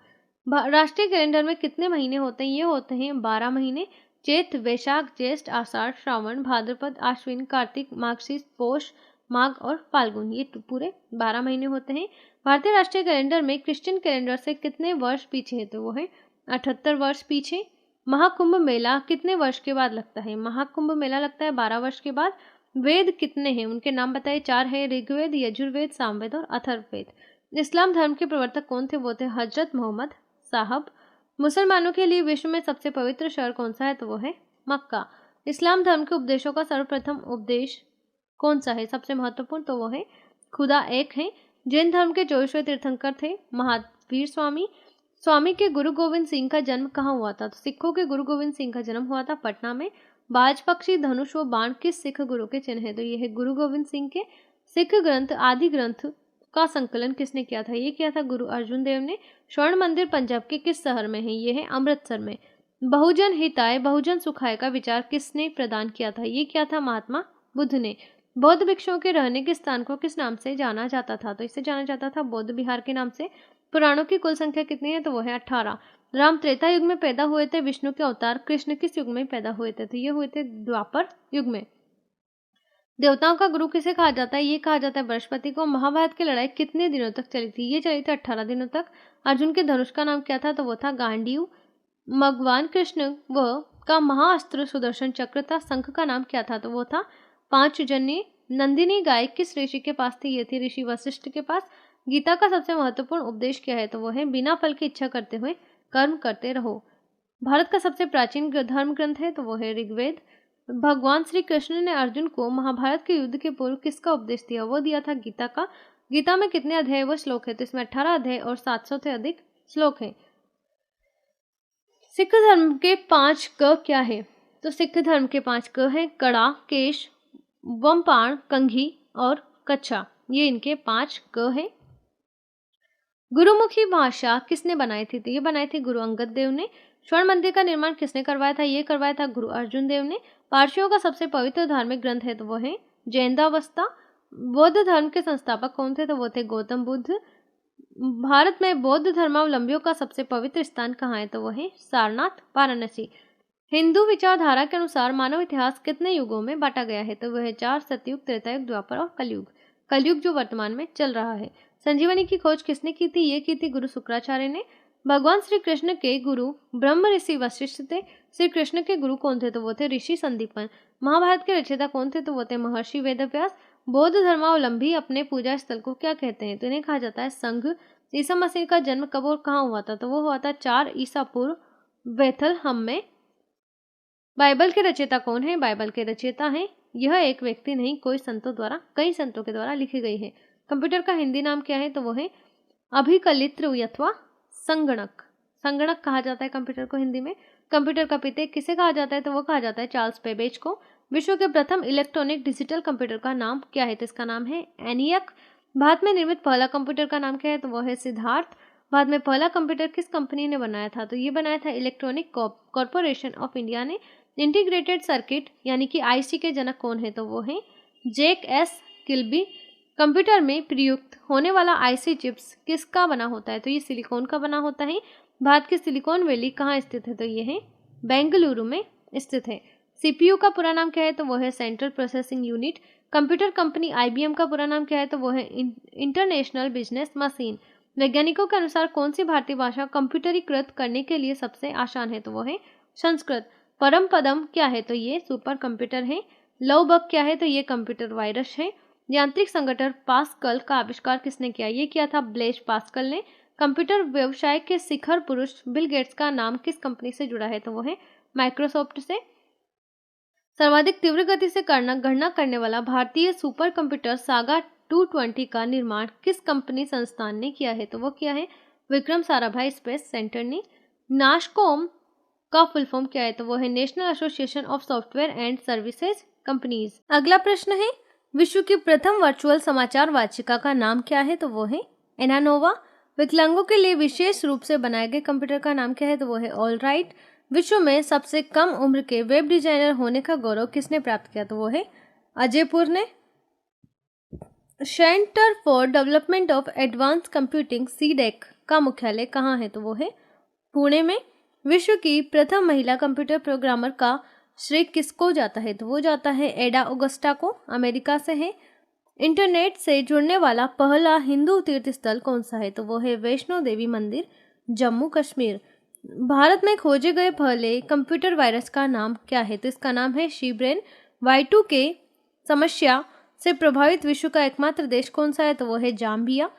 राष्ट्रीय कैलेंडर में कितने महीने होते हैं? ये होते हैं 12 महीने। चैत, वैशाख, ज्येष्ठ, आषाढ़, श्रावण, भाद्रपद, आश्विन, कार्तिक, माघशीर, पौष, माघ और फाल्गुन, ये पूरे 12 महीने होते हैं। भारतीय राष्ट्रीय कैलेंडर में क्रिश्चियन कैलेंडर से कितने वर्ष पीछे है? तो वो है 78 वर्ष पीछे। महाकुंभ मेला कितने वर्ष के बाद लगता है? महाकुंभ मेला लगता है 12 वर्ष के बाद। वेद कितने हैं? उनके नाम बताइए। 4 है, ऋग्वेद, यजुर्वेद, सामवेद और अथर्ववेद। इस्लाम धर्म के प्रवर्तक कौन थे? वो थे हजरत मोहम्मद साहब। मुसलमानों के लिए विश्व में सबसे पवित्र शहर कौन सा है? तो वो है मक्का। इस्लाम धर्म के उपदेशों का सर्वप्रथम उपदेश कौन सा है सबसे महत्वपूर्ण? तो वो है खुदा एक है। जैन धर्म के 24वें तीर्थंकर थे महावीर स्वामी। स्वामी के गुरु गोविंद सिंह का जन्म कहाँ हुआ था? तो सिखों के गुरु गोविंद सिंह का जन्म हुआ था पटना में। बाज, पक्षी, धनुष व बाण किस सिख गुरु के चिन्ह है? तो ये है गुरु गोविंद सिंह के। सिख ग्रंथ आदि ग्रंथ का संकलन किसने किया था? ये किया था गुरु अर्जुन देव ने। स्वर्ण मंदिर पंजाब के किस शहर में है? ये है अमृतसर में। बहुजन हिताय बहुजन सुखाय का विचार किसने प्रदान किया था? ये किया था महात्मा बुद्ध ने। बौद्ध भिक्षुओं के रहने के स्थान को किस नाम से जाना जाता था? तो इसे जाना जाता था बौद्ध विहार के नाम से। पुराणों की कुल संख्या कितनी है? तो वो है 18। राम त्रेता युग में पैदा हुए थे। विष्णु के अवतार कृष्ण किस युग में पैदा हुए थे? तो ये हुए थे द्वापर युग में। देवताओं का गुरु किसे कहा जाता है? ये कहा जाता है बृहस्पति को। महाभारत की लड़ाई कितने दिनों तक चली थी? ये चली थी 18 दिनों तक। अर्जुन के धनुष का नाम क्या था? तो वो था गांडीव। भगवान कृष्ण व का महाअस्त्र सुदर्शन चक्र था। शंख का नाम क्या था? तो वो था पांचजन्य। नंदिनी गाय किस ऋषि के पास थी? ये थी ऋषि वशिष्ठ के पास। गीता का सबसे महत्वपूर्ण उपदेश क्या है? तो वो है बिना फल की इच्छा करते हुए कर्म करते रहो। भारत का सबसे प्राचीन धर्म ग्रंथ है? तो वो है ऋग्वेद। भगवान श्री कृष्ण ने अर्जुन को महाभारत के युद्ध के पूर्व किसका उपदेश दिया? वो दिया था गीता का। गीता में कितने अध्याय व श्लोक है? तो इसमें 18 अध्याय और 700 से अधिक श्लोक हैं। सिख धर्म के 5 क क्या है? तो सिख धर्म के 5 क हैं कड़ा, केश, वमपाण, कंघी और कच्छा। ये इनके 5 क हैं। गुरुमुखी भाषा किसने बनाई थी? तो ये बनाई थी गुरु अंगद देव ने। स्वर्ण मंदिर का निर्माण किसने करवाया था? ये करवाया था गुरु अर्जुन देव ने। पारसियों का सबसे पवित्र धार्मिक ग्रंथ है? तो वो है जैनदावस्ता। बौद्ध धर्म के संस्थापक कौन थे? तो वो थे गौतम बुद्ध। भारत में बौद्ध धर्मावलंबियों का सबसे पवित्र स्थान कहाँ है? तो वो है सारनाथ, वाराणसी। हिंदू विचारधारा के अनुसार मानव इतिहास कितने युगों में बांटा गया है? तो वह है 4, सतयुग, त्रेतायुग, द्वापर और कलयुग। कलयुग जो वर्तमान में चल रहा है। संजीवनी की खोज किसने की थी? ये की थी गुरु शुक्राचार्य ने। भगवान श्री कृष्ण के गुरु ब्रह्म ऋषि वशिष्ठ थे। श्री कृष्ण के गुरु कौन थे? तो वो थे ऋषि संदीपन। महाभारत के रचयिता कौन थे? तो वो थे महर्षि वेदव्यास। बौद्ध धर्मावलंबी अपने पूजा स्थल को क्या कहते हैं? तो इन्हें कहा जाता है संघ। ईसा मसीह का जन्म कब और कहाँ हुआ था? तो वो हुआ था 4 ईसा पूर्व बेथलहम में। बाइबल के रचयिता कौन है? बाइबल के रचयिता हैं, यह एक व्यक्ति नहीं कई संतों के द्वारा लिखी गई है। कंप्यूटर का हिंदी नाम क्या है? तो वो है अभिकलित्र अथवा संगणक। संगणक कहा जाता है कंप्यूटर को हिंदी में। कंप्यूटर का पिता किसे कहा जाता है? तो वो कहा जाता है चार्ल्स बेबेज को। विश्व के प्रथम इलेक्ट्रॉनिक डिजिटल कंप्यूटर का नाम क्या है? तो इसका नाम है एनियक। भारत में निर्मित पहला कंप्यूटर का नाम क्या है? तो वो है सिद्धार्थ। भारत में पहला कंप्यूटर किस कंपनी ने बनाया था? तो ये बनाया था इलेक्ट्रॉनिक कॉर्पोरेशन ऑफ इंडिया ने। इंटीग्रेटेड सर्किट यानी कि आईसी के जनक कौन है? तो वो है जेक एस किल्बी। कंप्यूटर में प्रयुक्त होने वाला आईसी चिप्स किसका बना होता है? तो ये सिलिकॉन का बना होता है। भारत की सिलिकॉन वैली कहाँ स्थित है? तो ये है बेंगलुरु में स्थित है। सीपीयू का पूरा नाम क्या है? तो वो है central processing unit. Computer company IBM का पूरा नाम क्या है? तो वो है इंटरनेशनल बिजनेस मशीन। वैज्ञानिकों के अनुसार कौन सी भारतीय भाषा कंप्यूटरीकृत करने के लिए सबसे आसान है? तो वो है संस्कृत। परम पदम क्या है? तो ये सुपर कंप्यूटर है। लव बग क्या है? तो ये कंप्यूटर वायरस है। यांत्रिक संगठन पास्कल का आविष्कार किसने किया? ये किया था ब्लेज पास्कल ने। कंप्यूटर व्यवसाय के शिखर पुरुष बिल गेट्स का नाम किस कंपनी से जुड़ा है? तो वो है माइक्रोसॉफ्ट से। सर्वाधिक तीव्र गति से गणना करने वाला भारतीय सुपर कंप्यूटर सागा 220 का निर्माण किस कंपनी संस्थान ने किया है? तो वो किया है विक्रम साराभाई स्पेस सेंटर ने। नाशकॉम का फुल फॉर्म क्या है? तो वो है national association of software and services companies. अगला प्रश्न है विश्व की प्रथम वर्चुअल समाचार वाचिका का नाम क्या है? तो वो है एनानोवा। विकलांगों के लिए विशेष रूप से बनाए गए कंप्यूटर का नाम क्या है? तो वो है ऑल राइट। विश्व में सबसे कम उम्र के वेब डिजाइनर होने का गौरव किसने प्राप्त किया? तो वो है अजयपुर ने। Centre for development of advance computing CDAC का मुख्यालय कहाँ है? तो वो है पुणे में। विश्व की प्रथम महिला कंप्यूटर प्रोग्रामर का श्रेय किसको जाता है? तो वो जाता है एडा ऑगस्टा को, अमेरिका से है। इंटरनेट से जुड़ने वाला पहला हिंदू तीर्थ स्थल कौन सा है? तो वो है वैष्णो देवी मंदिर, जम्मू कश्मीर। भारत में खोजे गए पहले कंप्यूटर वायरस का नाम क्या है? तो इसका नाम है शीब्रेन। Y2K समस्या से प्रभावित विश्व का एकमात्र देश कौन सा है? तो वो है जाम्बिया।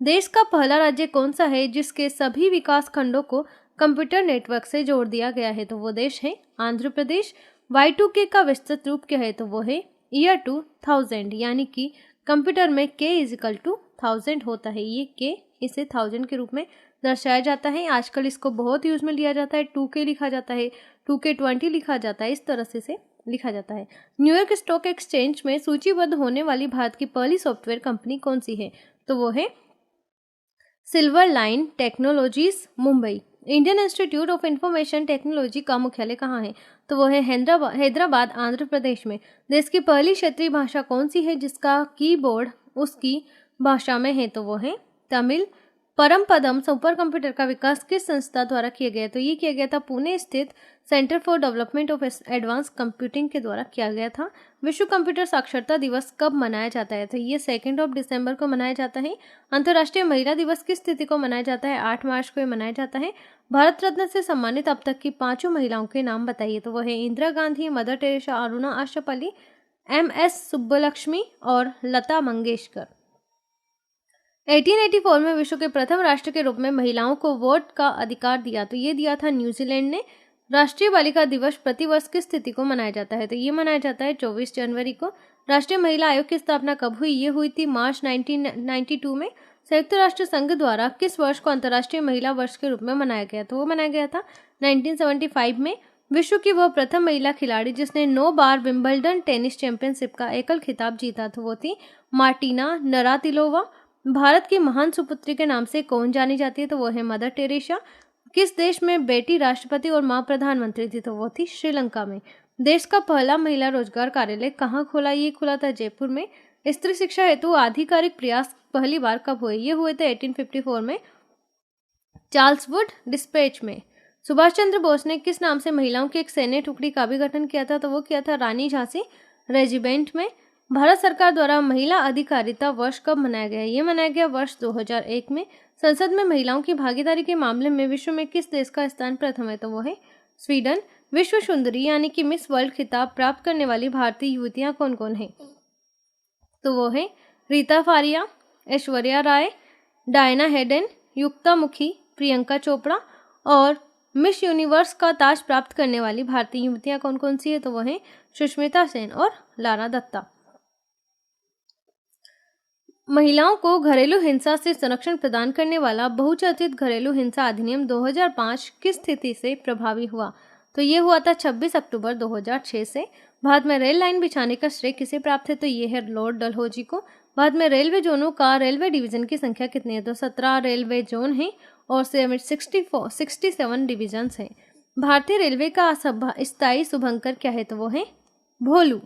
देश का पहला राज्य कौन सा है जिसके सभी विकास खंडों को कंप्यूटर नेटवर्क से जोड़ दिया गया है? तो वो देश है आंध्र प्रदेश। Y2K का विस्तृत रूप क्या है? तो वो है ईयर 2000 यानी कि कंप्यूटर में K इजिकल टू 1000 होता है। ये K इसे 1000 के रूप में दर्शाया जाता है। आजकल इसको बहुत यूज में लिया जाता है। 2K लिखा जाता है, 2K20 लिखा जाता है, इस तरह से इसे लिखा जाता है। न्यूयॉर्क स्टॉक एक्सचेंज में सूचीबद्ध होने वाली भारत की पहली सॉफ्टवेयर कंपनी कौन सी है? तो वो है silver line technologies Mumbai. Indian institute of information technology का मुख्यालय कहाँ है? तो वो है हैदराबाद आंध्र प्रदेश में। देश की पहली क्षेत्रीय भाषा कौन सी है जिसका कीबोर्ड उसकी भाषा में है? तो वो है तमिल। परमपदम सुपर कंप्यूटर का विकास किस संस्था द्वारा किया गया? तो ये किया गया था पुणे स्थित centre for development of advance computing के द्वारा किया गया था। विश्व कंप्यूटर साक्षरता दिवस कब मनाया जाता है? तो ये 2 दिसंबर को मनाया जाता है। अंतर्राष्ट्रीय महिला दिवस किस तिथि को मनाया जाता है? 8 मार्च को मनाया जाता है। भारत रत्न से सम्मानित अब तक की 5 महिलाओं के नाम बताइए। तो वह है इंदिरा गांधी, मदर टेरेसा, अरुणा आशुपल्ली, MS सुब्बलक्ष्मी और लता मंगेशकर। 1884 में विश्व के प्रथम राष्ट्र के रूप में महिलाओं को वोट का अधिकार दिया। तो ये दिया था न्यूजीलैंड ने। राष्ट्रीय बालिका दिवस प्रतिवर्ष किस तिथि को मनाया जाता है? तो ये मनाया जाता है 24 जनवरी को। राष्ट्रीय महिला आयोग की स्थापना कब हुई? ये हुई थी मार्च 1992 में। संयुक्त राष्ट्र संघ द्वारा किस वर्ष को अंतर्राष्ट्रीय महिला वर्ष के रूप में मनाया गया? तो वो मनाया गया था 1975 में। विश्व की वह प्रथम महिला खिलाड़ी जिसने 9 बार विंबलडन टेनिस चैंपियनशिप का एकल खिताब जीता था वो थी मार्टिना नवरातिलोवा। भारत की महान सुपुत्री के नाम से कौन जानी जाती है? तो वो है मदर टेरेसा। किस देश में बेटी राष्ट्रपति और मां प्रधानमंत्री थी? तो वो थी श्रीलंका में। देश का पहला महिला रोजगार कार्यालय कहाँ खोला? ये खुला था जयपुर में। स्त्री शिक्षा हेतु आधिकारिक प्रयास पहली बार कब हुए? ये हुए थे 1854 में चार्ल्सवुड डिस्पैच में। सुभाष चंद्र बोस ने किस नाम से महिलाओं की एक सैन्य टुकड़ी का भी गठन किया था? तो वो किया था रानी झांसी रेजिमेंट में। भारत सरकार द्वारा महिला अधिकारिता वर्ष कब मनाया गया? ये मनाया गया वर्ष 2001 में। संसद में महिलाओं की भागीदारी के मामले में विश्व में किस देश का स्थान प्रथम है? तो वो है स्वीडन। विश्व सुंदरी यानी कि मिस वर्ल्ड खिताब प्राप्त करने वाली भारतीय युवतियां कौन कौन है? तो वो है रीता फारिया, ऐश्वर्या राय, डायना हेडन, युक्ता मुखी, प्रियंका चोपड़ा। और मिस यूनिवर्स का ताज प्राप्त करने वाली भारतीय युवतियां कौन कौन सी है? तो वो है सुष्मिता सेन और लारा दत्ता। महिलाओं को घरेलू हिंसा से संरक्षण प्रदान करने वाला बहुचर्चित घरेलू हिंसा अधिनियम 2005 किस स्थिति से प्रभावी हुआ? तो ये हुआ था 26 अक्टूबर 2006 से। भारत में रेल लाइन बिछाने का श्रेय किसे प्राप्त है? तो ये है लॉर्ड डलहौजी को। भारत में रेलवे जोनों का रेलवे डिवीजन की संख्या कितनी है? तो 17 रेलवे जोन है और 67 डिवीजन है। भारतीय रेलवे का स्थायी शुभंकर क्या है? तो वो है भोलू।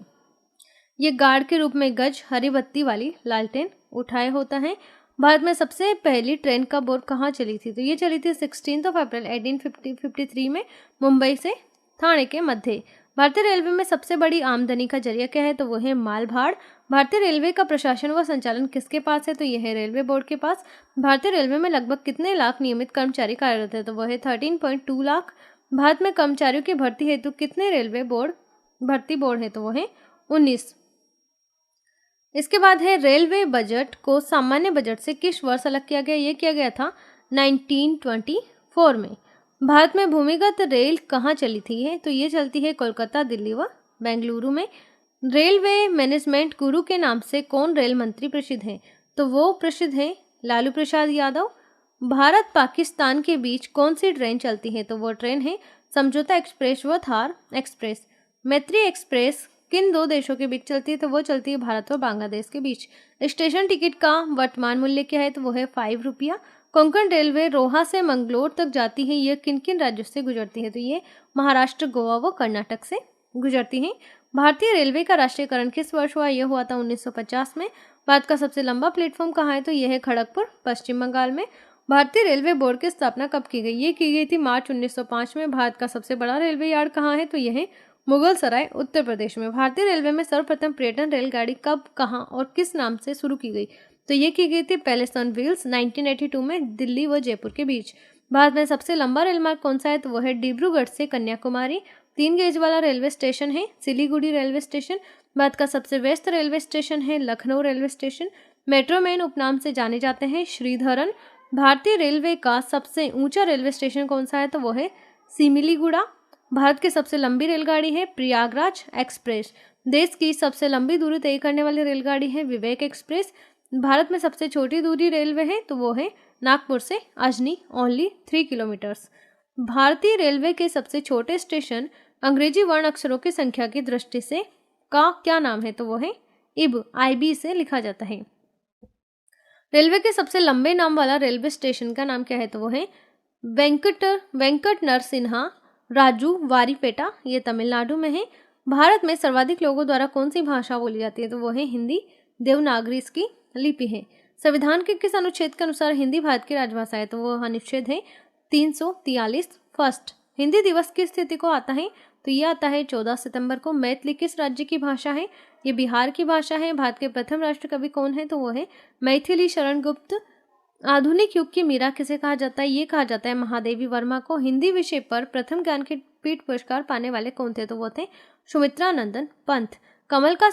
ये गार्ड के रूप में गज हरी बत्ती वाली लालटेन उठाए होता है। भारत में सबसे पहली ट्रेन का बोर कहाँ चली थी? तो ये चली थी 16 अप्रैल 1853 में मुंबई से ठाणे के मध्य। भारतीय रेलवे में सबसे बड़ी आमदनी का जरिया क्या है? तो वो है मालभाड़। भारतीय रेलवे का प्रशासन व संचालन किसके पास है? तो यह है रेलवे बोर्ड के पास। भारतीय रेलवे में लगभग कितने लाख नियमित कर्मचारी कार्यरत है? तो वह है 13.2 लाख। भारत में कर्मचारियों की भर्ती हेतु कितने रेलवे बोर्ड भर्ती बोर्ड है? तो वो है 19। इसके बाद है रेलवे बजट को सामान्य बजट से किस वर्ष अलग किया गया? ये किया गया था 1924 में। भारत में भूमिगत रेल कहाँ चली थी है? तो ये चलती है कोलकाता, दिल्ली व बेंगलुरु में। रेलवे मैनेजमेंट गुरु के नाम से कौन रेल मंत्री प्रसिद्ध है? तो वो प्रसिद्ध है लालू प्रसाद यादव। भारत पाकिस्तान के बीच कौन सी ट्रेन चलती है? तो वो ट्रेन है समझौता एक्सप्रेस व थार एक्सप्रेस। मैत्री एक्सप्रेस किन 2 देशों के बीच चलती है? तो वो चलती है भारत और बांग्लादेश के बीच। स्टेशन टिकट का वर्तमान मूल्य क्या है? तो वो है 5 रुपया। कोंकण रेलवे रोहा से मंगलोर तक जाती है। यह किन किन राज्यों से गुजरती है? तो ये महाराष्ट्र, गोवा व कर्नाटक से गुजरती है। भारतीय रेलवे का राष्ट्रीयकरण किस वर्ष हुआ? यह हुआ था 1950 में। भारत का सबसे लंबा प्लेटफॉर्म कहाँ है? तो यह है खड़गपुर, पश्चिम बंगाल में। भारतीय रेलवे बोर्ड की स्थापना कब की गई? ये की गई थी मार्च 1905 में। भारत का सबसे बड़ा रेलवे यार्ड कहाँ है? तो यह है मुगल सराय, उत्तर प्रदेश में। भारतीय रेलवे में सर्वप्रथम पर्यटन रेलगाड़ी कब, कहां और किस नाम से शुरू की गई? तो ये की गई थी पैलेस ऑन व्हील्स 1982 में दिल्ली व जयपुर के बीच। भारत में सबसे लंबा रेल मार्ग कौन सा है? तो वह है डिब्रूगढ़ से कन्याकुमारी। 3 गेज वाला रेलवे स्टेशन है सिलीगुड़ी रेलवे स्टेशन। भारत का सबसे व्यस्त रेलवे स्टेशन है Lucknow railway station. Metro man उपनाम से जाने जाते हैं श्रीधरन। भारतीय रेलवे का सबसे ऊंचा रेलवे स्टेशन कौन सा है? तो वो है सिमिलीगुड़ा। भारत की सबसे लंबी रेलगाड़ी है प्रयागराज एक्सप्रेस। देश की सबसे लंबी दूरी तय करने वाली रेलगाड़ी है विवेक एक्सप्रेस। भारत में सबसे छोटी दूरी रेलवे है तो वो है नागपुर से अजनी, ओनली 3 किलोमीटर्स। भारतीय रेलवे के सबसे छोटे स्टेशन अंग्रेजी वर्ण अक्षरों की संख्या की दृष्टि से का क्या नाम है? तो वो है IB से लिखा जाता है। रेलवे के सबसे लंबे नाम वाला रेलवे स्टेशन का नाम क्या है? तो वो है वेंकट नरसिन्हा राजू वारीपेटा, ये तमिलनाडु में है। भारत में सर्वाधिक लोगों द्वारा कौन सी भाषा बोली जाती है? तो वो है हिंदी। देवनागरी इसकी लिपि है। संविधान के किस अनुच्छेद के अनुसार हिंदी भारत की राजभाषा है? तो वो अनुच्छेद है 343 फर्स्ट। हिंदी दिवस किस तिथि को आता है? तो ये आता है 14 सितंबर को। मैथिली किस राज्य की भाषा है? ये बिहार की भाषा है। भारत के प्रथम राष्ट्र कवि कौन है? तो वो है मैथिली शरण गुप्त। आधुनिक युग की मीरा किसे कहा जाता है? ये कहा जाता है महादेवी वर्मा को। हिंदी विषय पर प्रथम ज्ञानपीठ पुरस्कार पाने वाले कौन थे? तो वो थे सुमित्रा नंदन पंत। कलम का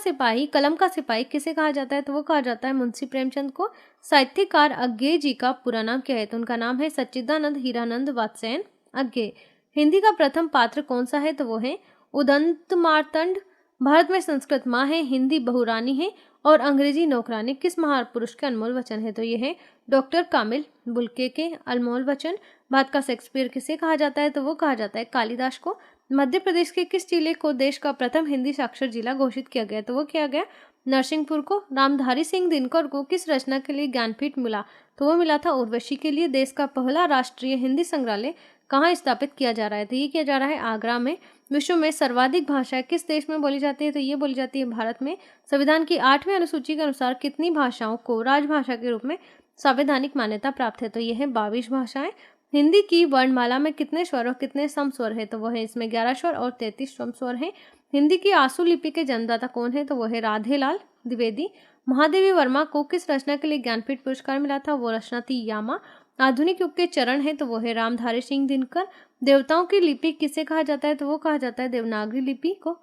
सिपाही किसे कहा जाता है? तो वो कहा जाता है मुंशी प्रेमचंद को। साहित्यकार अज्ञे जी का पूरा नाम क्या है? तो उनका नाम है सच्चिदानंद हीरानंद वात्स्ययन अज्ञे। हिंदी का प्रथम पात्र कौन सा है? तो वो है उदंत मार्तंड। भारत में संस्कृत माँ है, हिंदी बहुरानी है और अंग्रेजी नौकरानी किस महापुरुष के अनमोल वचन है? तो ये है डॉक्टर कामिल बुल्के के अनमोल वचन। भारत का शेक्सपियर किसे कहा जाता है? तो वो कहा जाता है कालिदास को। मध्य प्रदेश के किस जिले को देश का प्रथम हिंदी साक्षर जिला घोषित किया गया? तो वो किया गया नरसिंहपुर को। रामधारी सिंह दिनकर को किस रचना के लिए ज्ञानपीठ मिला? तो वो मिला था उर्वशी के लिए। देश का पहला राष्ट्रीय हिंदी संग्रहालय कहाँ स्थापित किया जा रहा है? तो ये किया जा रहा है आगरा में। विश्व में सर्वाधिक भाषाएं किस देश में बोली जाती है? तो ये बोली जाती है भारत में। संविधान की 8वीं अनुसूची के अनुसार कितनी भाषाओं को राजभाषा के रूप में संवैधानिक मान्यता प्राप्त है? तो यह है 22 भाषाएं। हिंदी की वर्णमाला में कितने स्वर और कितने समस्वर है? तो वह है इसमें 11 स्वर और 33 समस्वर हैं। हिंदी की आसु लिपि के जन्मदाता कौन है? तो वह है राधेलाल द्विवेदी। महादेवी वर्मा को किस रचना के लिए ज्ञानपीठ पुरस्कार मिला था? वो रचना थी यामा। आधुनिक युग के चरण है तो वो है रामधारी सिंह दिनकर। देवताओं की लिपि किसे कहा जाता है? तो वो कहा जाता है देवनागरी लिपि को।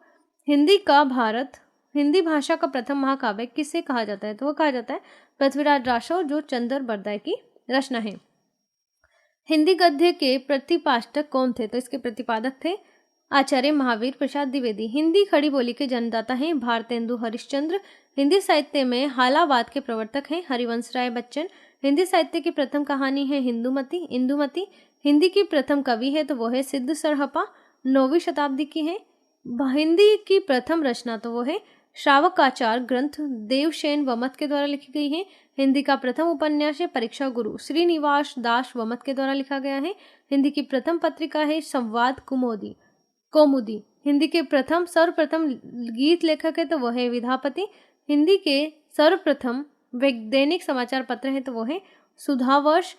हिंदी भाषा का प्रथम महाकाव्य किसे कहा जाता है? तो वो कहा जाता है पृथ्वीराज राठौर, जो चंदर बरदाई की रचना है। हिंदी गद्य के प्रतिपाष्टक कौन थे? तो इसके प्रतिपादक थे आचार्य महावीर प्रसाद द्विवेदी। हिंदी खड़ी बोली के जन्मदाता हैं भारतेंदु हरिश्चंद्र। हिंदी साहित्य में हालावाद के प्रवर्तक हैं हरिवंश राय बच्चन। हिंदी साहित्य की प्रथम कहानी है इंदुमती। हिंदी की प्रथम कवि है तो वो है सिद्ध सरहपा, 9वीं शताब्दी की है। हिंदी की प्रथम रचना तो वो है श्रावकाचार ग्रंथ देवसेन वमत के द्वारा लिखी गई है। हिंदी का प्रथम उपन्यास है परीक्षा गुरु, श्रीनिवास दास वमत के द्वारा लिखा गया है। हिंदी की प्रथम पत्रिका है संवाद कौमुदी। हिंदी के सर्वप्रथम गीत लेखक है तो वह है विद्यापति। हिंदी के सर्वप्रथम वैज्ञानिक समाचार पत्र है तो वो है सुधावर्ष।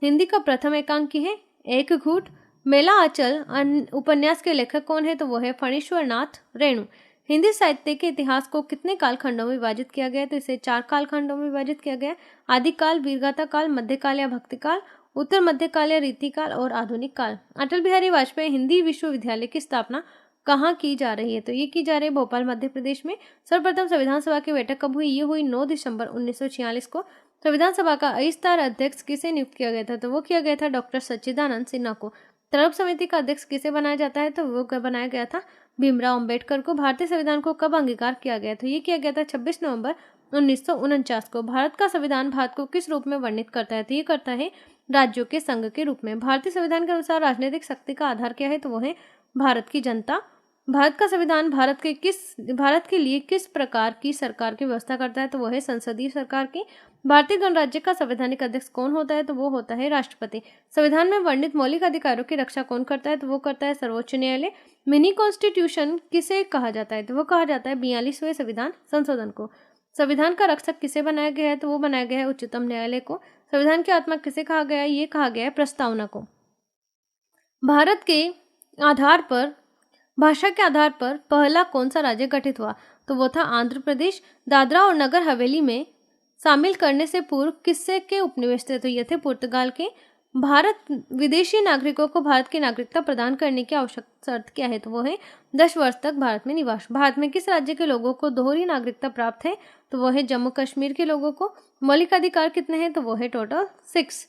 हिंदी का प्रथम एकांकी है एक घूट। मेला आंचल उपन्यास के लेखक कौन है? तो वो है फणीश्वर नाथ रेणु। हिंदी साहित्य के इतिहास को कितने कालखंडों में विभाजित किया गया? तो इसे 4 कालखंडों में विभाजित किया गया। आदिकाल, वीरगाथा काल, मध्यकाल या भक्तिकाल, उत्तर मध्यकाल या रीतिकाल और आधुनिक काल। अटल बिहारी वाजपेयी हिंदी विश्वविद्यालय की स्थापना कहाँ की जा रही है? तो ये की जा रही है भोपाल मध्य प्रदेश में। सर्वप्रथम संविधान सभा की बैठक कब हुई? ये हुई 9 दिसंबर 1946 को। संविधान सभा का अस्थायी अध्यक्ष किसे नियुक्त किया गया था? तो वो किया गया था डॉक्टर सच्चिदानंद सिन्हा को। तर्क समिति का अध्यक्ष किसे बनाया जाता है? तो वो बनाया गया था भीमराव अंबेडकर को। भारतीय संविधान को कब अंगीकार किया गया? तो ये किया गया था 26 नवंबर 1949 को। भारत का संविधान भारत को किस रूप में वर्णित करता है? तो ये करता है राज्यों के संघ के रूप में। भारतीय संविधान के अनुसार राजनीतिक शक्ति का आधार क्या है? तो वो है भारत की जनता। भारत का संविधान भारत के लिए किस प्रकार की सरकार की व्यवस्था करता है? तो वो है संसदीय सरकार की। भारतीय गणराज्य का संवैधानिक अध्यक्ष कौन होता है? तो वो होता है राष्ट्रपति। संविधान में वर्णित मौलिक अधिकारों की रक्षा कौन करता है? तो वो करता है सर्वोच्च न्यायालय। मिनी कॉन्स्टिट्यूशन किसे कहा जाता है? तो वो कहा जाता है 42वें संविधान संशोधन को। संविधान का रक्षक किसे बनाया गया है? तो वो बनाया गया है उच्चतम न्यायालय को। संविधान की आत्मा किसे कहा गया है? ये कहा गया है प्रस्तावना को। भाषा के आधार पर पहला कौन सा राज्य गठित हुआ? तो वो था आंध्र प्रदेश। दादरा और नगर हवेली में शामिल करने से पूर्व किससे के उपनिवेश थे? तो ये थे पुर्तगाल के। भारत विदेशी नागरिकों को भारत की नागरिकता प्रदान करने की आवश्यक शर्त क्या है? तो वो है 10 वर्ष तक भारत में निवास। भारत में किस राज्य के लोगों को दोहरी नागरिकता प्राप्त है? तो वो है जम्मू कश्मीर के लोगों को। मौलिक अधिकार कितने हैं? तो वो है टोटल 6।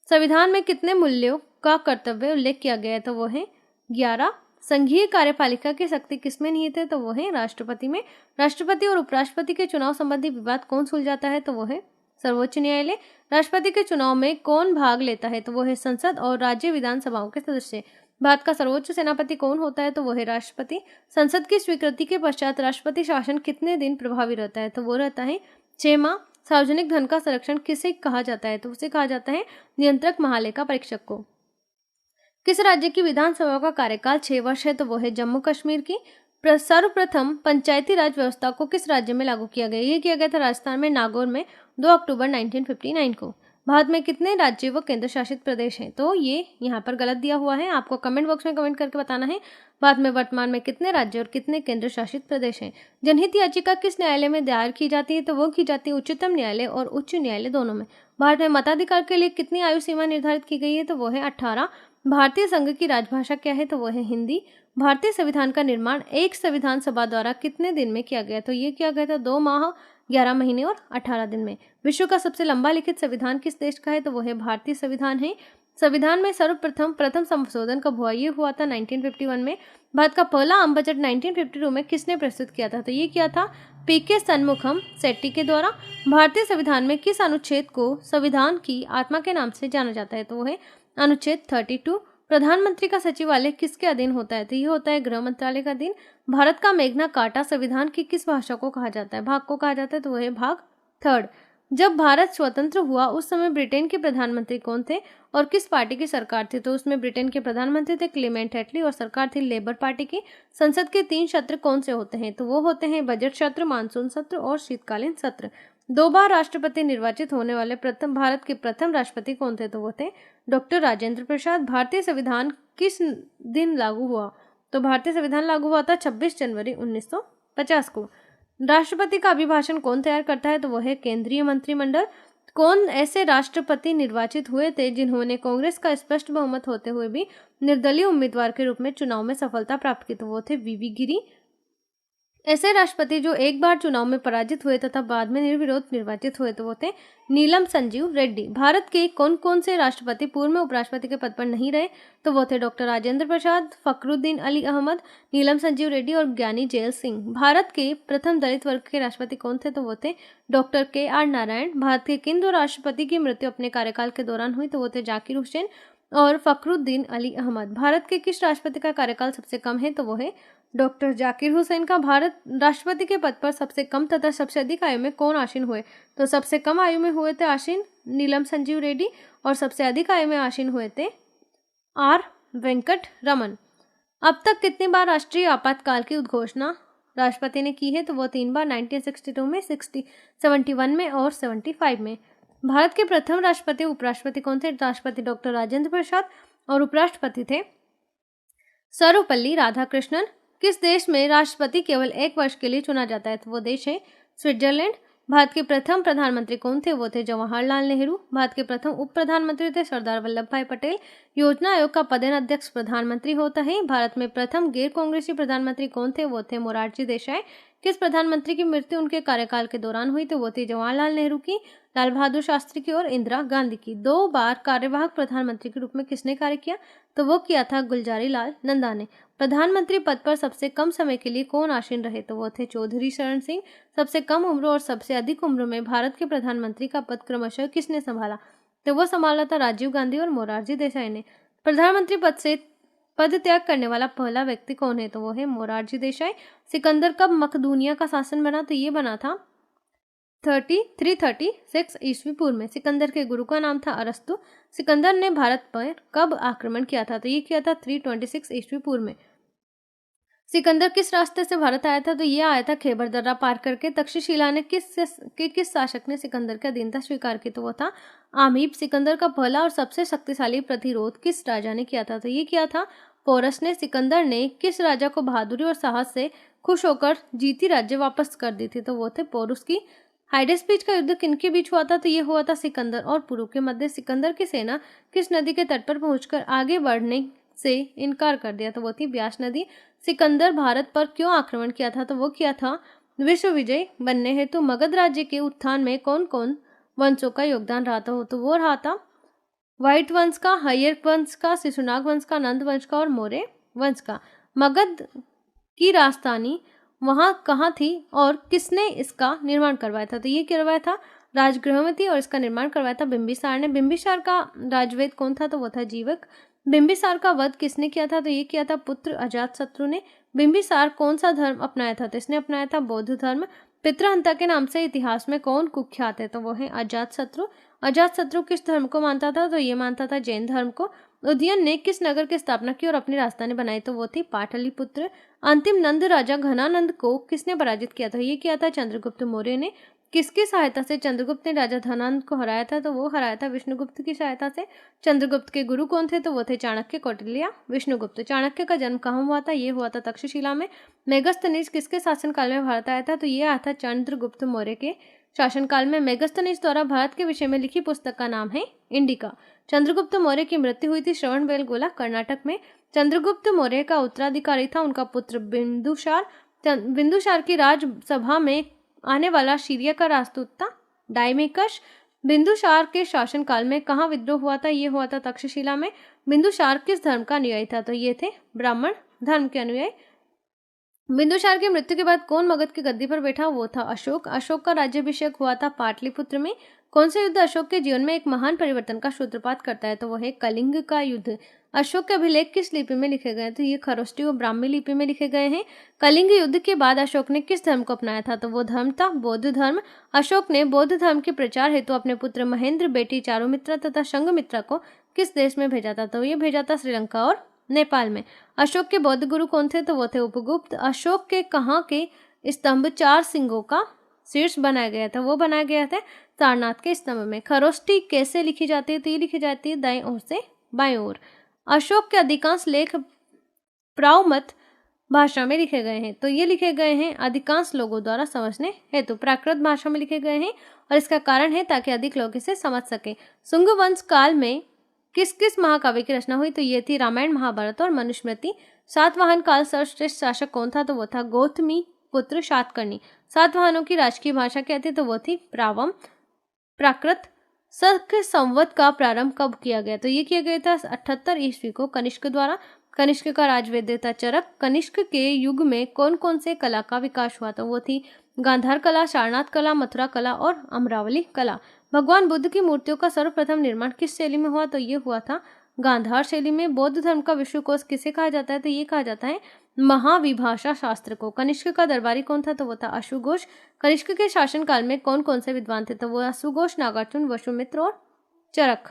संविधान में कितने मूल्यों का कर्तव्य उल्लेख किया गया है? तो वो है 11। संघीय कार्यपालिका की शक्ति किसमें निहित है? तो वो है राष्ट्रपति में। राष्ट्रपति और उपराष्ट्रपति के चुनाव संबंधी विवाद कौन सुलझाता है? तो वो है सर्वोच्च न्यायालय। राष्ट्रपति के चुनाव में कौन भाग लेता है? तो वो है संसद और राज्य विधानसभाओं के सदस्य। भारत का सर्वोच्च सेनापति कौन होता है? तो वो है राष्ट्रपति। संसद की स्वीकृति के पश्चात राष्ट्रपति शासन कितने दिन प्रभावी रहता है? तो वो रहता है 6 माह। सार्वजनिक धन का संरक्षण किसे कहा जाता है? तो उसे कहा जाता है नियंत्रक महालेखा परीक्षक को। किस राज्य की विधानसभा का कार्यकाल 6 वर्ष है? तो वो है जम्मू कश्मीर की। सर्वप्रथम पंचायती राज व्यवस्था को किस राज्य में लागू किया गया? ये किया गया था राजस्थान में नागौर में 2 अक्टूबर 1959 को। भारत में कितने राज्य व केंद्र शासित प्रदेश हैं? तो ये यहाँ पर गलत दिया हुआ है, आपको कमेंट बॉक्स में कमेंट करके बताना है। भारत में वर्तमान में कितने राज्य और कितने केंद्र शासित प्रदेश हैं? जनहित याचिका किस न्यायालय में दायर की जाती है? तो वो की जाती है उच्चतम न्यायालय और उच्च न्यायालय दोनों में। भारत में मताधिकार के लिए कितनी आयु सीमा निर्धारित की गई है? तो वो है 18। भारतीय संघ की राजभाषा क्या है? तो वो है हिंदी। भारतीय संविधान का निर्माण एक संविधान सभा द्वारा कितने दिन में किया गया? तो ये किया गया था 2 माह 11 महीने और 18 दिन में। विश्व का सबसे लंबा लिखित संविधान किस देश का है? तो वो है भारतीय संविधान है। संविधान में सर्वप्रथम संशोधन कब हुआ? ये हुआ था 1951 में। भारत का पहला आम बजट 1952 में किसने प्रस्तुत किया था? तो ये किया था पीके सन्मुखम सेट्टी के द्वारा। भारतीय संविधान में किस अनुच्छेद को संविधान की आत्मा के नाम से जाना जाता है? तो वो है अनुच्छेद 32। प्रधानमंत्री का सचिवालय किसके अधीन होता है? तो ये होता है गृह मंत्रालय का अधीन। भारत का मेघना कार्टा संविधान की किस भाषा को कहा जाता है? भाग को कहा जाता है, तो वह है भाग 3। जब भारत स्वतंत्र हुआ उस समय ब्रिटेन के प्रधानमंत्री कौन थे और किस पार्टी की सरकार थी? तो उसमें ब्रिटेन के प्रधानमंत्री थे क्लेमेंट एटली और सरकार थी लेबर पार्टी की। संसद के 3 सत्र कौन से होते हैं? तो वो होते हैं बजट सत्र, मानसून सत्र और शीतकालीन सत्र। 2 बार राष्ट्रपति निर्वाचित होने वाले भारत के प्रथम राष्ट्रपति कौन थे? तो वो थे डॉक्टर राजेंद्र प्रसाद। भारतीय संविधान किस दिन लागू हुआ? तो भारतीय संविधान लागू हुआ था 26 जनवरी 1950 को। राष्ट्रपति का अभिभाषण कौन तैयार करता है? तो वो है केंद्रीय मंत्रिमंडल। कौन ऐसे राष्ट्रपति निर्वाचित हुए थे जिन्होंने कांग्रेस का स्पष्ट बहुमत होते हुए भी निर्दलीय उम्मीदवार के रूप में चुनाव में सफलता प्राप्त की? तो वो थे वीवी गिरी। ऐसे राष्ट्रपति जो एक बार चुनाव में पराजित हुए तथा बाद में निर्विरोध निर्वाचित हुए, तो वो थे नीलम संजीव रेड्डी। भारत के कौन कौन से राष्ट्रपति पूर्व में उपराष्ट्रपति के पद पर नहीं रहे? तो वो थे डॉक्टर राजेंद्र प्रसाद, फखरुद्दीन अली अहमद, नीलम संजीव रेड्डी और ज्ञानी जेल सिंह। भारत के प्रथम दलित वर्ग के राष्ट्रपति कौन थे? तो वो थे डॉक्टर KR नारायण। भारत के किन 2 राष्ट्रपति की मृत्यु अपने कार्यकाल के दौरान हुई? तो वो थे जाकिर हुसैन और फखरुद्दीन अली अहमद। भारत के किस राष्ट्रपति का कार्यकाल सबसे कम है? तो वो है डॉक्टर जाकिर हुसैन का। भारत राष्ट्रपति के पद पर सबसे कम तथा सबसे अधिक आयु में कौन आसीन हुए? तो सबसे कम आयु में हुए थे आसीन नीलम संजीव रेड्डी और सबसे अधिक आयु में आसीन हुए थे R वेंकट रमन। अब तक कितनी बार राष्ट्रीय आपातकाल की उद्घोषणा राष्ट्रपति ने की है? तो वो 3 बार, 1962 में, 71 में और 75 में। भारत के प्रथम राष्ट्रपति उपराष्ट्रपति कौन थे? राष्ट्रपति डॉक्टर राजेंद्र प्रसाद और उपराष्ट्रपति थे सर्वपल्ली राधाकृष्णन। किस देश में राष्ट्रपति केवल 1 वर्ष के लिए चुना जाता है? तो वो देश है स्विट्जरलैंड। भारत के प्रथम प्रधानमंत्री कौन थे? वो थे जवाहरलाल नेहरू। भारत के प्रथम उप प्रधानमंत्री थे सरदार वल्लभ भाई पटेल। योजना आयोग का पदेन अध्यक्ष प्रधानमंत्री होता है। भारत में प्रथम गैर कांग्रेसी प्रधानमंत्री कौन थे? वो थे मोरारजी देसाई। किस प्रधानमंत्री की मृत्यु उनके कार्यकाल के दौरान हुई? तो वो थी जवाहरलाल नेहरू की, लाल बहादुर शास्त्री की और इंदिरा गांधी की। 2 बार कार्यवाहक प्रधानमंत्री के रूप में किसने कार्य किया? तो वो किया था गुलजारी लाल नंदा ने। प्रधानमंत्री पद पर सबसे कम समय के लिए कौन आसीन रहे? तो वो थे चौधरी चरण सिंह। सबसे कम उम्र और सबसे अधिक उम्र में भारत के प्रधानमंत्री का पद क्रमशः किसने संभाला? तो वो संभाला था राजीव गांधी और मोरारजी देसाई ने। प्रधानमंत्री पद से पद त्याग करने वाला पहला व्यक्ति कौन है? तो वो है मोरारजी देसाई। सिकंदर कब मकदूनिया का शासन बना? तो ये बना था 336 ईस्वी पूर्व में। सिकंदर के गुरु का नाम था अरस्तु। सिकंदर ने भारत पर कब आक्रमण किया था? तो ये किया था 326 ईस्वी पूर्व में। सिकंदर किस रास्ते से भारत आया था? तो ये आया था खैबर दर्रा पार करके। तक्षशिला ने किस शासक ने सिकंदर की अधीनता स्वीकार की? तो वो था आमीब। सिकंदर का पहला और सबसे शक्तिशाली प्रतिरोध किस राजा ने किया था? तो ये किया था पोरस ने। सिकंदर ने किस राजा को बहादुरी और साहस से खुश होकर जीती राज्य वापस कर दी थी? तो वो थे पोरुस की। हाइडेस्पीच का युद्ध किनके बीच हुआ था? तो ये हुआ था सिकंदर और पुरु के मध्य। सिकंदर की सेना किस नदी के तट पर पहुंचकर आगे बढ़ने से इनकार कर दिया? तो वो थी ब्यास नदी। सिकंदर भारत पर क्यों आक्रमण किया था? तो वो किया था विश्व विजय बनने हेतु। मगध राज्य के उत्थान में कौन कौन वंशों का योगदान रहा था? तो वो रहा था व्हाइट वंश का, हय्यर वंश का, शिशुनाग वंश का, नंद वंश का और मौर्य वंश का। मगध की राजधानी वहां कहाँ थी और किसने इसका निर्माण करवाया था? तो ये करवाया था राजगृह में थी और इसका निर्माण करवाया था बिंबिसार ने। बिंबिसार का राजवेद कौन था? तो वो था जीवक। बिंबिसार का वध किसने किया था? तो ये किया था पुत्र अजातशत्रु ने। बिंबिसार कौन सा धर्म अपनाया था? तो इसने अपनाया था बौद्ध धर्म। पितृहंता के नाम से इतिहास में कौन कुख्यात है? तो वो है अजातशत्रु। अजातशत्रु किस धर्म को मानता था? तो ये मानता था जैन धर्म को। उदयन ने किस नगर की स्थापना की और अपनी राजधानी बनाई? तो वो थी पाटलिपुत्र। अंतिम नंद राजा घनानंद को किसने पराजित किया था? ये किया था चंद्रगुप्त मौर्य ने। किसकी सहायता से चंद्रगुप्त ने राजा धनानंद को हराया था? तो वो हराया था विष्णुगुप्त की सहायता से। चंद्रगुप्त के गुरु कौन थे? तो वो थे चाणक्य, कौटिल्य, विष्णुगुप्त। चाणक्य का जन्म कहाँ हुआ था? ये हुआ था तक्षशिला में। मेगस्थनीज किसके शासनकाल में भारत आया था? तो ये आया था चंद्रगुप्त मौर्य के शासनकाल में। मेगस्थनीज द्वारा भारत के विषय में लिखी पुस्तक का नाम है इंडिका। चंद्रगुप्त मौर्य की मृत्यु हुई थी श्रवणबेलगोला, कर्नाटक में। चंद्रगुप्त मौर्य का उत्तराधिकारी था उनका पुत्र बिंदुसार। बिंदुसार की राजसभा में आने वाला सीरिया का राजदूत था डायमेकश। बिंदुसार के शासनकाल में कहाँ विद्रोह हुआ था? ये हुआ था तक्षशिला में। बिंदुसार किस धर्म का अनुयायी था? तो ये थे ब्राह्मण धर्म के अनुयायी। बिंदुसार की मृत्यु के बाद कौन मगध की गद्दी पर बैठा? वो था अशोक। अशोक का राज्याभिषेक हुआ था पाटलिपुत्र में। कौन सा युद्ध अशोक के जीवन में एक महान परिवर्तन का सूत्रपात करता है? तो वो है कलिंग का युद्ध। अशोक के अभिलेख किस लिपि में लिखे गए? तो ये खरोष्टी और ब्राह्मी लिपि में लिखे गए हैं। कलिंग युद्ध के बाद अशोक ने किस धर्म को अपनाया था? तो वो धर्म था बौद्ध धर्म। अशोक ने बौद्ध धर्म के प्रचार हेतु अपने पुत्र महेंद्र, बेटी चारुमित्रा तथा संघमित्रा को किस देश में भेजा था? तो ये भेजा था श्रीलंका और नेपाल में। अशोक के बौद्ध गुरु कौन थे? तो वो थे उपगुप्त। अशोक के कहाँ के स्तंभ 4 सिंगों का शीर्ष बनाया गया था? वो बनाया गया था सारनाथ के स्तंभ में। खरोष्टी कैसे लिखी जाती है? तो ये लिखी जाती है दाईं ओर से बाईं ओर। अशोक के अधिकांश लेख प्राउमत भाषा में लिखे गए हैं। तो ये लिखे गए हैं अधिकांश लोगों द्वारा समझने हेतु प्राकृत भाषा में लिखे गए हैं, और इसका कारण है ताकि अधिक लोग इसे समझ सके। शुंग वंश काल में किस किस महाकाव्य की रचना हुई? तो ये थी रामायण, महाभारत और मनुस्मृति। सातवाहन काल सर्वश्रेष्ठ शासक कौन था? तो वो था गौतमी पुत्र सातकर्णी। सातवाहनों की राजकीय भाषा क्या थी? तो वो थी प्राकृत। शक संवत का प्रारंभ कब किया गया? तो ये किया गया था 78 ईस्वी को कनिष्क द्वारा। कनिष्क का राजवैद्य था चरक। कनिष्क के युग में कौन कौन से कला का विकास हुआ? तो वो थी गांधार कला, सारनाथ कला, मथुरा कला और अमरावली कला। भगवान बुद्ध की मूर्तियों का सर्वप्रथम निर्माण किस शैली में हुआ? तो ये हुआ था गांधार शैली में। बौद्ध धर्म का विश्वकोश किसे कहा जाता है? तो ये कहा जाता है महाविभाषा शास्त्र को। कनिष्क का दरबारी कौन था? तो वो था अश्वघोष। कनिष्क के शासनकाल में कौन कौन से विद्वान थे? तो वो अश्वघोष, नागार्जुन, वसुमित्र और चरक।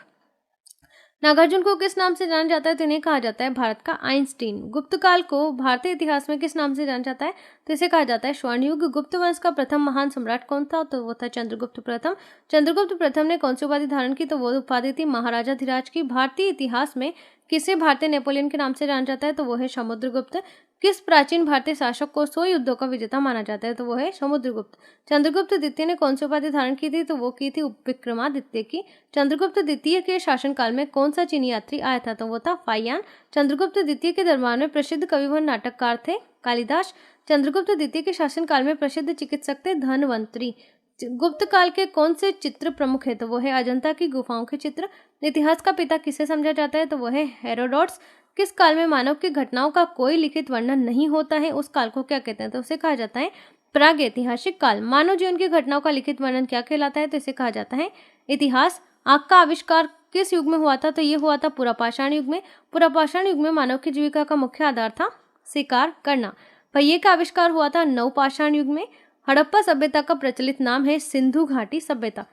नागार्जुन को किस नाम से जाना जाता है? तो इन्हें कहा जाता है भारत का आइंस्टीन। गुप्त काल को भारतीय इतिहास में किस नाम से जाना जाता है? तो इसे कहा जाता है स्वर्ण युग। गुप्त वंश का प्रथम महान सम्राट कौन था? तो वो था चंद्रगुप्त प्रथम। चंद्रगुप्त प्रथम ने कौन सी उपाधि धारण की? तो वो उपाधि थी महाराजा धीराज की। भारतीय इतिहास में किसे भारतीय नेपोलियन के नाम से जाना जाता है? तो वो है समुद्रगुप्त। किस प्राचीन भारतीय शासक को 100 युद्धों का विजेता माना जाता है? तो वो है समुद्रगुप्त। चंद्रगुप्त द्वितीय ने कौन सी उपाधि धारण की थी? तो वो की थी विक्रमादित्य की। चंद्रगुप्त द्वितीय के शासनकाल में कौन सा चीनी यात्री आया था? तो वो था फाइयान। चंद्रगुप्त द्वितीय के दरबार में प्रसिद्ध कवि व नाटककार थे कालिदास। चंद्रगुप्त द्वितीय के शासनकाल में प्रसिद्ध चिकित्सक थे धन्वंतरी। गुप्त काल के कौन से चित्र प्रमुख है? तो वो है अजंता की गुफाओं के चित्र। इतिहास का पिता किसे समझा जाता है? तो वो है हेरोडोटस। किस काल में मानव की घटनाओं का कोई लिखित वर्णन नहीं होता है? उस काल को क्या कहते हैं? तो उसे कहा जाता है प्रागैतिहासिक काल। मानव जीवन की घटनाओं का लिखित वर्णन क्या कहलाता है? तो इसे कहा जाता है इतिहास। आग का आविष्कार किस युग में हुआ था? तो ये हुआ था पुरापाषाण युग में। पुरापाषाण युग में मानव की जीविका का मुख्य आधार था शिकार करना। पहिए का आविष्कार हुआ था नवपाषाण युग में। हड़प्पा सभ्यता का प्रचलित नाम है सिंधु घाटी सभ्यता।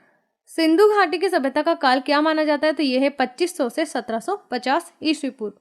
सिंधु घाटी की सभ्यता का काल क्या माना जाता है? तो यह है 2500 से 1750 ईस्वी पूर्व।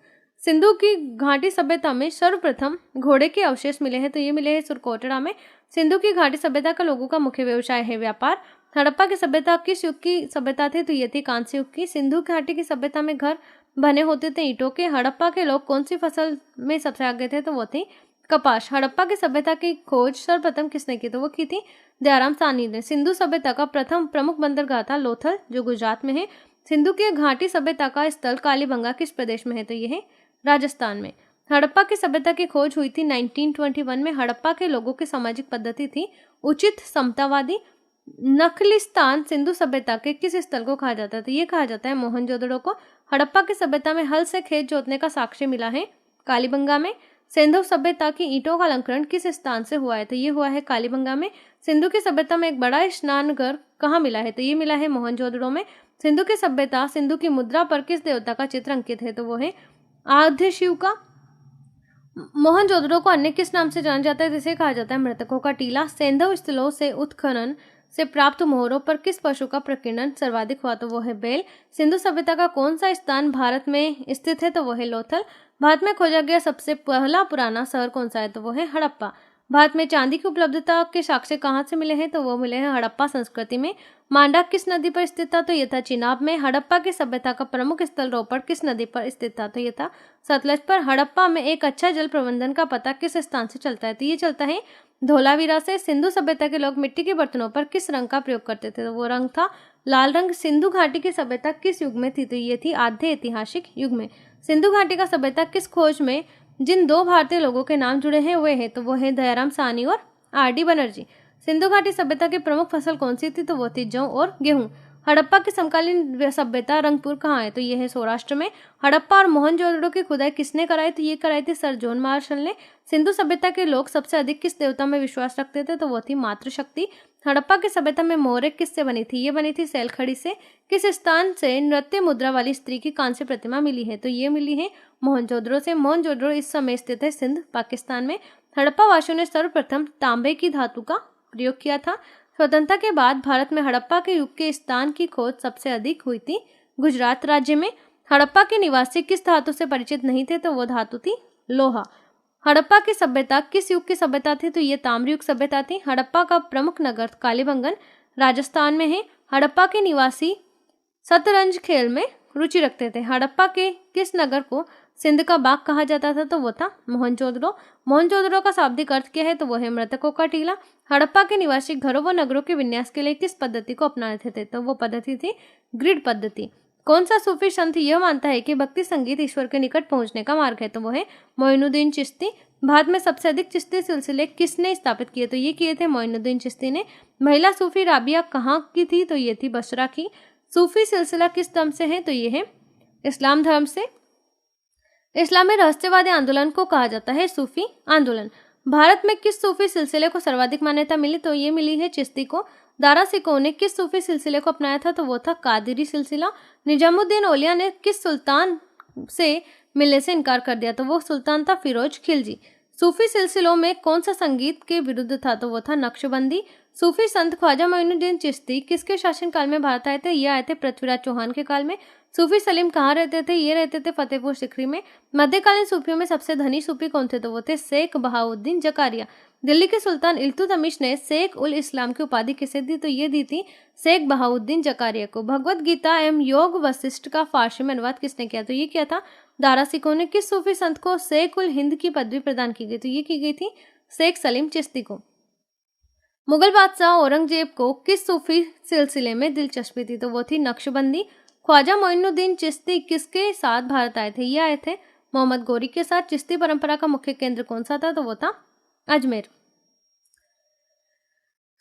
सिंधु की घाटी सभ्यता में सर्वप्रथम घोड़े के अवशेष मिले हैं। तो ये मिले हैं सुरकोटड़ा में। सिंधु की घाटी सभ्यता का लोगों का मुख्य व्यवसाय है व्यापार। हड़प्पा की सभ्यता किस युग की सभ्यता थी? तो ये थी कांस्य युग की। सिंधु घाटी की सभ्यता में घर बने होते थे ईंटों के। हड़प्पा के लोग कौन सी फसल में सबसे आगे थे? तो वो थी कपास। हड़प्पा की सभ्यता की खोज सर्वप्रथम किसने की? तो वो की थी दयाराम साहनी ने। सिंधु सभ्यता का प्रथम प्रमुख बंदरगाह था लोथल, जो गुजरात में है। सिंधु की घाटी सभ्यता का स्थल कालीबंगा किस प्रदेश में है? तो ये है राजस्थान में। हड़प्पा की सभ्यता की खोज हुई थी 1921 में। हड़प्पा के लोगों की सामाजिक पद्धति थी उचित समतावादी। नखलिस्तान सिंधु सभ्यता के किस स्थल को कहा जाता है? तो ये कहा जाता है मोहनजोदड़ो को। हड़प्पा की सभ्यता में हल से खेत जोतने का साक्ष्य मिला है कालीबंगा में। सिंधु सभ्यता की ईंटों का अलंकरण किस स्थान से हुआ है? तो ये हुआ है कालीबंगा में। सिंधु की सभ्यता में एक बड़ा स्नानघर कहाँ मिला है? तो ये मिला है मोहनजोदड़ो में। सिंधु की सभ्यता सिंधु की मुद्रा पर किस देवता का चित्र अंकित है? तो वो है आद्य शिव का। मोहनजोदड़ो को अन्य किस नाम से जाना जाता है, जिसे कहा जाता है मृतकों का टीला। सेंधव स्थलों से उत्खनन से प्राप्त मोहरों पर किस पशु का प्रकीर्णन सर्वाधिक हुआ, तो वो है बैल। सिंधु सभ्यता का कौन सा स्थान भारत में स्थित है, तो वो है लोथल। भारत में खोजा गया सबसे पहला पुराना शहर कौन सा है, तो वो है हड़प्पा। भारत में चांदी की उपलब्धता के साक्ष्य कहाँ से मिले हैं, तो वो मिले हैं हड़प्पा संस्कृति में। मांडा किस नदी पर स्थित था, तो ये था चिनाब में। हड़प्पा की सभ्यता का प्रमुख स्थल रोपड़ किस नदी पर स्थित था, तो ये था सतलज पर। हड़प्पा में एक अच्छा जल प्रबंधन का पता किस स्थान से चलता है, तो ये चलता है धोलावीरा से। सिंधु सभ्यता के लोग मिट्टी के बर्तनों पर किस रंग का प्रयोग करते थे, तो वो रंग था लाल रंग। सिंधु घाटी की सभ्यता किस युग में थी, तो ये थी आधे ऐतिहासिक युग में। सिंधु घाटी का सभ्यता किस खोज में जिन दो भारतीय लोगों के नाम जुड़े हैं वे हैं, तो वो है दयाराम साहनी और आर.डी. बनर्जी। सिंधु घाटी सभ्यता की प्रमुख फसल कौन सी थी, तो वो थी जौ और गेहूं। हड़प्पा की समकालीन सभ्यता रंगपुर कहाँ है, तो ये है सौराष्ट्र में। हड़प्पा और मोहनजोदड़ो की खुदाई किसने कराई, तो ये कराई थी सर जॉन मार्शल ने। सिंधु सभ्यता के लोग सबसे अधिक किस देवता में विश्वास रखते थे, तो वो थी मातृशक्ति। हड़प्पा की सभ्यता में मोहरें किससे बनी थी, ये बनी थी सैलखड़ी से। किस स्थान से नृत्य मुद्रा वाली स्त्री की कांस्य प्रतिमा मिली है, तो ये मिली है मोहनजोदड़ो से। मोहनजोदड़ो इस समय स्थित है सिंध पाकिस्तान में। हड़प्पा वासियों ने सर्वप्रथम तांबे की धातु का प्रयोग किया था। स्वतंत्रता के बाद भारत में हड़प्पा के युग के स्थान की खोज सबसे अधिक हुई थी गुजरात राज्य में। हड़प्पा के निवासी किस धातु से परिचित नहीं थे, तो वो धातु थी लोहा। हड़प्पा की सभ्यता किस युग की सभ्यता थी, तो ये ताम्र युग सभ्यता थी। हड़प्पा का प्रमुख नगर कालीबंगन राजस्थान में है। हड़प्पा के निवासी शतरंज खेल में रुचि रखते थे। हड़प्पा के किस नगर को सिंध का बाग कहा जाता था, तो वो था मोहनजोदड़ो। मोहनजोदड़ो का शाब्दिक अर्थ क्या है, तो वो है मृतकों का टीला। हड़प्पा के निवासी घरों व नगरों के विन्यास के लिए किस पद्धति को अपनाते थे, तो वो पद्धति थी ग्रिड पद्धति। कौन सा सूफी संत यह मानता है कि भक्ति संगीत ईश्वर के निकट पहुंचने का मार्ग है, तो वो है मोइनुद्दीन चिश्ती। भारत में सबसे अधिक चिश्ती सिलसिले किसने स्थापित किए, तो ये किए थे मोइनुद्दीन चिश्ती ने। महिला सूफी राबिया कहाँ की थी, तो ये थी बसरा की। सूफी सिलसिला किस धर्म से है, तो ये है इस्लाम धर्म से। इस्लाम में रहस्यवादी आंदोलन को कहा जाता है सूफी आंदोलन। भारत में किस सूफी सिलसिले को सर्वाधिक मान्यता मिली, तो ये मिली है चिश्ती को। दारा सिकोह ने किस सूफी सिलसिले को अपनाया था, तो वो था कादिरी सिलसिला। निजामुद्दीन औलिया ने किस सुल्तान से मिलने से इनकार कर दिया, तो वो सुल्तान था फिरोज खिलजी। सूफी सिलसिलों में कौन सा संगीत के विरुद्ध था, तो वो था नक्शबंदी। सूफी संत ख्वाजा मोइनुद्दीन चिश्ती किसके शासनकाल में भारत आए थे, ये आए थे पृथ्वीराज चौहान के काल में। सूफी सलीम कहाँ रहते थे, ये रहते थे फतेहपुर सिकरी में। मध्यकालीन सूफियों में सबसे धनी सूफी कौन थे, तो वो थे शेख बहाउद्दीन जकारिया। दिल्ली के सुल्तान इल्तुतमिश ने शेख उल इस्लाम की उपाधि किसे दी, तो ये दी थी शेख बहाउद्दीन जकारिया को। भगवत गीता एवं योग वशिष्ठ का फारसी में अनुवाद किसने किया, तो ये किया था दारा सिकोह ने। किस सूफी संत को शेख उल हिंद की पदवी प्रदान की गई, तो ये की गई थी शेख सलीम चिश्ती को। मुगल बादशाह औरंगजेब को किस सूफी सिलसिले में दिलचस्पी थी, तो वो थी नक्शबंदी। ख्वाजा मोइनुद्दीन चिश्ती किसके साथ भारत आए थे, ये आए थे मोहम्मद गौरी के साथ। चिश्ती परंपरा का मुख्य केंद्र कौन सा था, तो वो था अजमेर।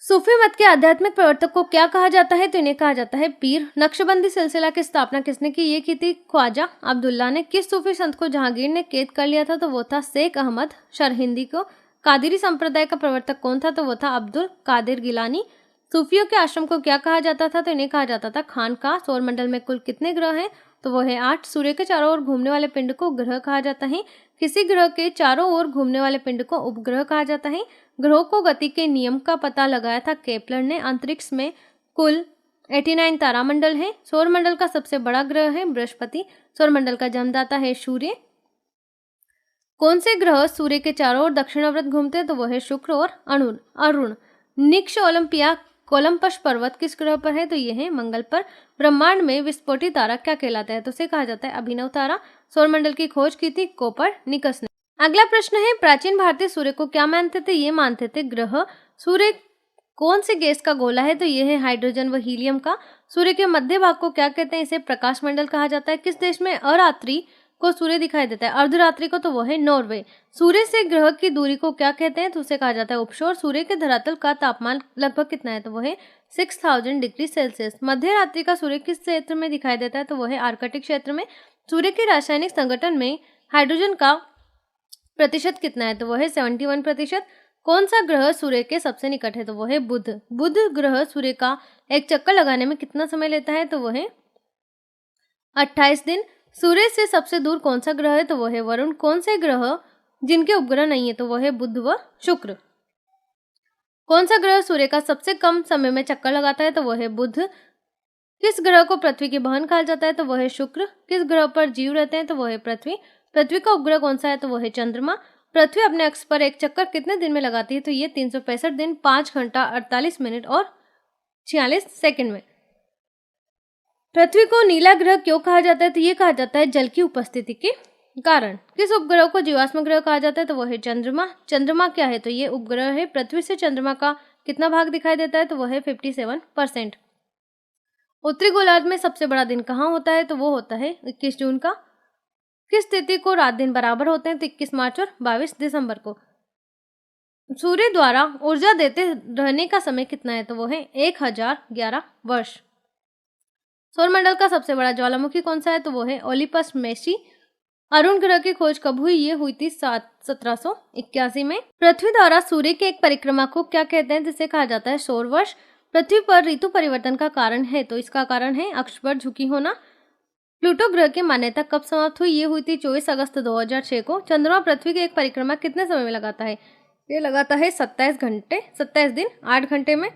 सूफी मत के आध्यात्मिक प्रवर्तक को क्या कहा जाता है, तो इन्हें कहा जाता है पीर। नक्शबंदी सिलसिला की स्थापना किसने की, ये की थी ख्वाजा अब्दुल्ला ने। किस सूफी संत को जहांगीर ने कैद कर लिया था, तो वो था शेख अहमद शरहिंदी को। कादिरी संप्रदाय का प्रवर्तक कौन था, तो वो था अब्दुल कादिर गिलानी। सूफियों के आश्रम को क्या कहा जाता था, तो इन्हें कहा जाता था खानका। सौरमंडल में कुल कितने ग्रह हैं, तो वो है 8। सूर्य के चारों ओर घूमने वाले पिंड को ग्रह कहा जाता है। किसी ग्रह के चारों ओर घूमने वाले पिंड को उपग्रह कहा जाता है। ग्रहों को गति के नियम का पता लगाया था केपलर ने। अंतरिक्ष में कुल 89 तारामंडल है। सौरमंडल का सबसे बड़ा ग्रह है बृहस्पति। सौरमंडल का जन्मदाता है सूर्य। कौन से ग्रह सूर्य के चारों ओर दक्षिणावर्त घूमते हैं, तो वो है शुक्र और अरुण। निक्ष ओलंपिया कोलंपस पर्वत किस ग्रह पर है, तो ये है मंगल पर। ब्रह्मांड में विस्फोटित तारा क्या कहलाता है, तो उसे कहा जाता है अभिनव तारा। सौरमंडल की खोज की थी कोपरनिकस ने। अगला प्रश्न है, प्राचीन भारतीय सूर्य को क्या मानते थे, ये मानते थे ग्रह। सूर्य कौन सी गैस का गोला है, तो ये है हाइड्रोजन व हीलियम का। सूर्य के मध्य भाग को क्या कहते हैं, इसे प्रकाश मंडल कहा जाता है। किस देश में अरात्रि को सूर्य दिखाई देता है, अर्धरात्रि को, तो वो है नॉर्वे। सूर्य से ग्रह की दूरी को क्या कहते हैं, तो उसे कहा जाता है उपशोर। सूर्य के धरातल का तापमान लगभग कितना है, तो वो है 6000 डिग्री सेल्सियस। मध्य रात्रि का सूर्य किस क्षेत्र में दिखाई देता है, तो वो है आर्कटिक क्षेत्र में। सूर्य के रासायनिक संगठन में हाइड्रोजन का प्रतिशत कितना है, तो वो है 71%। कौन सा ग्रह सूर्य के सबसे निकट है, तो वो है बुध। बुध ग्रह सूर्य का एक चक्कर लगाने में कितना समय लेता है, तो वो है 28 दिन। सूर्य से सबसे दूर कौन सा ग्रह है, तो वो है वरुण। कौन से ग्रह जिनके उपग्रह नहीं है तो वो है बुध व शुक्र। कौन सा ग्रह सूर्य का सबसे कम समय में चक्कर लगाता है तो वो है बुध। किस ग्रह को पृथ्वी की बहन कहा जाता है तो वो है शुक्र। किस ग्रह पर जीव रहते हैं तो वो है पृथ्वी। पृथ्वी का उपग्रह कौन सा है तो वो है चंद्रमा। पृथ्वी अपने अक्ष पर एक चक्कर कितने दिन में लगाती है तो ये 365 दिन 5 घंटा 48 मिनट और 46 सेकंड में। पृथ्वी को नीला ग्रह क्यों कहा जाता है तो ये कहा जाता है जल की उपस्थिति के कारण। किस उपग्रह को जीवाश्म ग्रह कहा जाता है तो वो है चंद्रमा। चंद्रमा क्या है तो ये उपग्रह है। पृथ्वी से चंद्रमा का कितना भाग दिखाई देता है तो वो है 57%। उत्तरी गोलार्ध में सबसे बड़ा दिन कहाँ होता है तो वो होता है 21 जून का। किस तिथि को रात दिन बराबर होते हैं तो 21 मार्च और 22 दिसंबर को। सूर्य द्वारा ऊर्जा देते रहने का समय कितना है तो वो है 1011 वर्ष। सौरमंडल का सबसे बड़ा ज्वालामुखी कौन सा है तो वो है ओलिपस मेसी। अरुण ग्रह की खोज कब हुई ये हुई थी 1781 में। पृथ्वी द्वारा सूर्य की एक परिक्रमा को क्या कहते हैं जिसे कहा जाता है सौर वर्ष। पृथ्वी पर ऋतु परिवर्तन का कारण है तो इसका कारण है अक्ष पर झुकी होना। प्लूटो ग्रह की मान्यता कब समाप्त हुई ये हुई थी 24 अगस्त 2006 को। चंद्रमा पृथ्वी की एक परिक्रमा कितने समय में लगाता है ये लगाता है 27 दिन 8 घंटे में।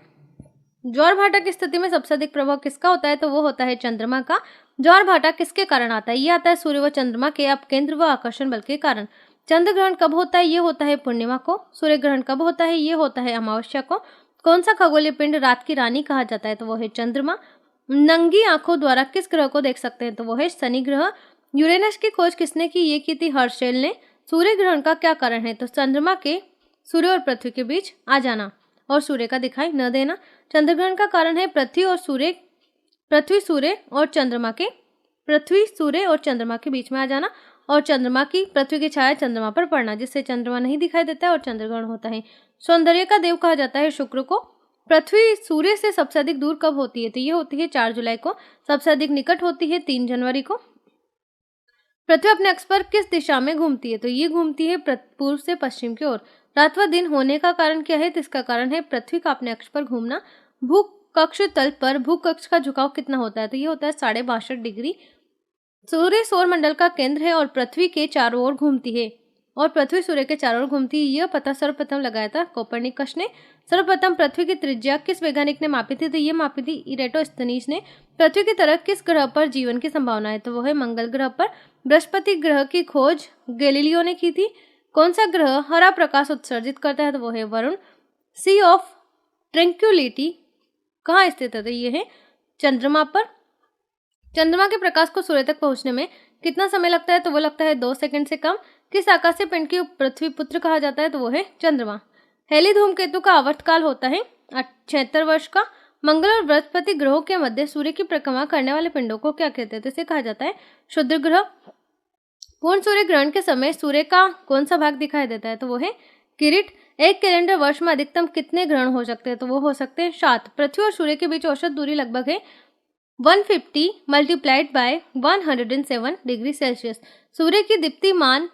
ज्वार भाटा की स्थिति में सबसे अधिक प्रभाव किसका होता है तो वो होता है चंद्रमा का। ज्वार भाटा किसके कारण आता है ये आता है सूर्य व चंद्रमा के अपकेंद्र व आकर्षण बल के कारण। चंद्र ग्रहण कब होता है ये होता है पूर्णिमा को। सूर्य ग्रहण कब होता है ये होता है अमावस्या को। कौन सा खगोलीय पिंड रात की रानी कहा जाता है तो वो है चंद्रमा। नंगी आंखों द्वारा किस ग्रह को देख सकते हैं तो वो है शनि ग्रह। यूरेनस की खोज किसने की ये की थी हर्शेल ने। सूर्य ग्रहण का क्या कारण है तो चंद्रमा के सूर्य और पृथ्वी के बीच आ जाना और सूर्य का दिखाई न देना। चंद्र ग्रहण का कारण है पृथ्वी सूर्य और चंद्रमा के बीच में आ जाना और चंद्रमा की पृथ्वी की छाया चंद्रमा पर पड़ना जिससे चंद्रमा नहीं दिखाई देता है और चंद्र ग्रहण होता है। सौंदर्य का देव कहा जाता है शुक्र को। पृथ्वी सूर्य से सबसे अधिक दूर कब होती है तो ये होती है 4 जुलाई को। सबसे अधिक निकट होती है 3 जनवरी को। पृथ्वी अपने अक्ष पर किस दिशा में घूमती है तो ये घूमती है पूर्व से पश्चिम की ओर। रात व दिन होने का कारण क्या है तो इसका कारण है पृथ्वी का अपने अक्ष पर घूमना। भूकक्ष तल पर भूकक्ष का झुकाव कितना होता है तो ये होता है 62.5 डिग्री। सूर्य सौर मंडल का केंद्र है और पृथ्वी के चारों ओर घूमती है और पृथ्वी सूर्य के चारों ओर घूमती है यह पता सर्वप्रथम लगाया था कोपर्निकस ने। सर्वप्रथम पृथ्वी की त्रिज्या किस वैज्ञानिक ने मापी थी तो ये मापी थी इरेटोस्थनीज ने। पृथ्वी की तरह किस ग्रह पर जीवन की संभावना है तो वो है मंगल ग्रह पर। बृहस्पति ग्रह की खोज गैलीलियो ने की थी। कौन सा ग्रह हरा प्रकाश उत्सर्जित करता है तो वो है वरुण। सी ऑफ ट्रैंक्विलिटी कहाँ स्थित है तो ये है चंद्रमा पर। चंद्रमा के प्रकाश को सूर्य तक पहुंचने में कितना समय लगता है तो वो लगता है 2 सेकंड से कम। किस आकाशीय पिंड की पृथ्वी पुत्र कहा जाता है तो वो है चंद्रमा। हेली धूमकेतु का आवर्तकाल होता है 76 वर्ष का। मंगल और बृहस्पति ग्रहों के मध्य सूर्य की परिक्रमा करने वाले पिंडों को क्या कहते हैं तो इसे कहा जाता है क्षुद्र ग्रह। पूर्ण सूर्य ग्रहण के समय सूर्य का कौन सा भाग दिखाई देता है तो वो है किरीट। एक कैलेंडर वर्ष में अधिकतम कितने ग्रहण हो सकते हैं तो वो हो सकते हैं 7। पृथ्वी और सूर्य के बीच औसत दूरी लगभग है 150 मल्टीप्लाइड बाय 107 डिग्री सेल्सियस। सूर्य की दीप्तिमान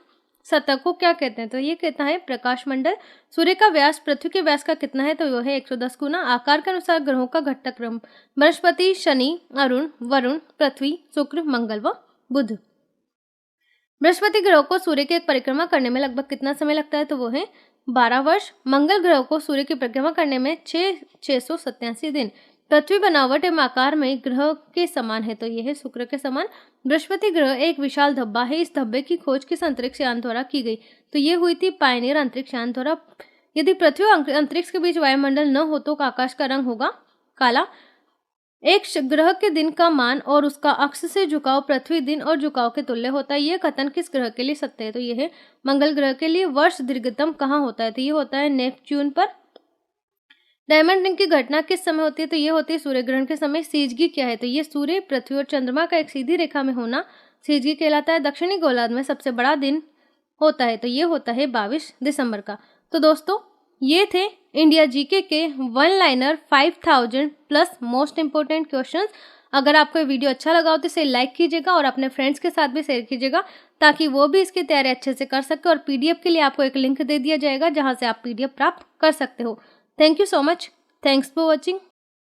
सतह को क्या कहते हैं तो ये कहता है प्रकाश मंडल। सूर्य का व्यास पृथ्वी के व्यास का कितना है तो वो है 110 गुना। आकार के अनुसार ग्रहों का घटक क्रम बृहस्पति, शनि, अरुण, वरुण, पृथ्वी, शुक्र, मंगल व बुध। बृहस्पति ग्रह को सूर्य की एक परिक्रमा करने में लगभग कितना समय लगता है तो वो है 12 वर्ष। मंगल ग्रह को सूर्य की परिक्रमा करने में 687 दिन। पृथ्वी बनावट एवं आकार में ग्रह के समान है तो यह है शुक्र के समान। बृहस्पति ग्रह एक विशाल धब्बा है। इस धब्बे की खोज किस अंतरिक्ष यान द्वारा की गई तो ये हुई थी पायनियर अंतरिक्ष यान द्वारा। यदि पृथ्वी और अंतरिक्ष के बीच वायुमंडल न हो तो आकाश का रंग होगा काला। एक ग्रह के दिन का मान और उसका अक्ष से झुकाव पृथ्वी दिन और झुकाव के तुल्य होता है। यह कथन किस ग्रह के लिए सत्य है तो यह है मंगल ग्रह के लिए। वर्ष दीर्घतम कहाँ होता है तो ये होता है नेपच्यून पर। डायमंड रिंग की घटना किस समय होती है तो ये होती है सूर्य ग्रहण के समय। सीजगी क्या है तो ये सूर्य, पृथ्वी और चंद्रमा का एक सीधी रेखा में होना सीजगी कहलाता है। दक्षिणी गोलार्ध में सबसे बड़ा दिन होता है तो ये होता है 22 दिसंबर का। तो दोस्तों ये थे इंडिया जीके के 1 liner 5000 plus most important questions. अगर आपको ये वीडियो अच्छा लगा हो तो इसे लाइक कीजिएगा और अपने फ्रेंड्स के साथ भी शेयर कीजिएगा ताकि वो भी इसकी तैयारी अच्छे से कर सके। और पीडीएफ के लिए आपको एक लिंक दे दिया जाएगा जहां से आप पीडीएफ प्राप्त कर सकते हो। Thank you so much. Thanks for watching.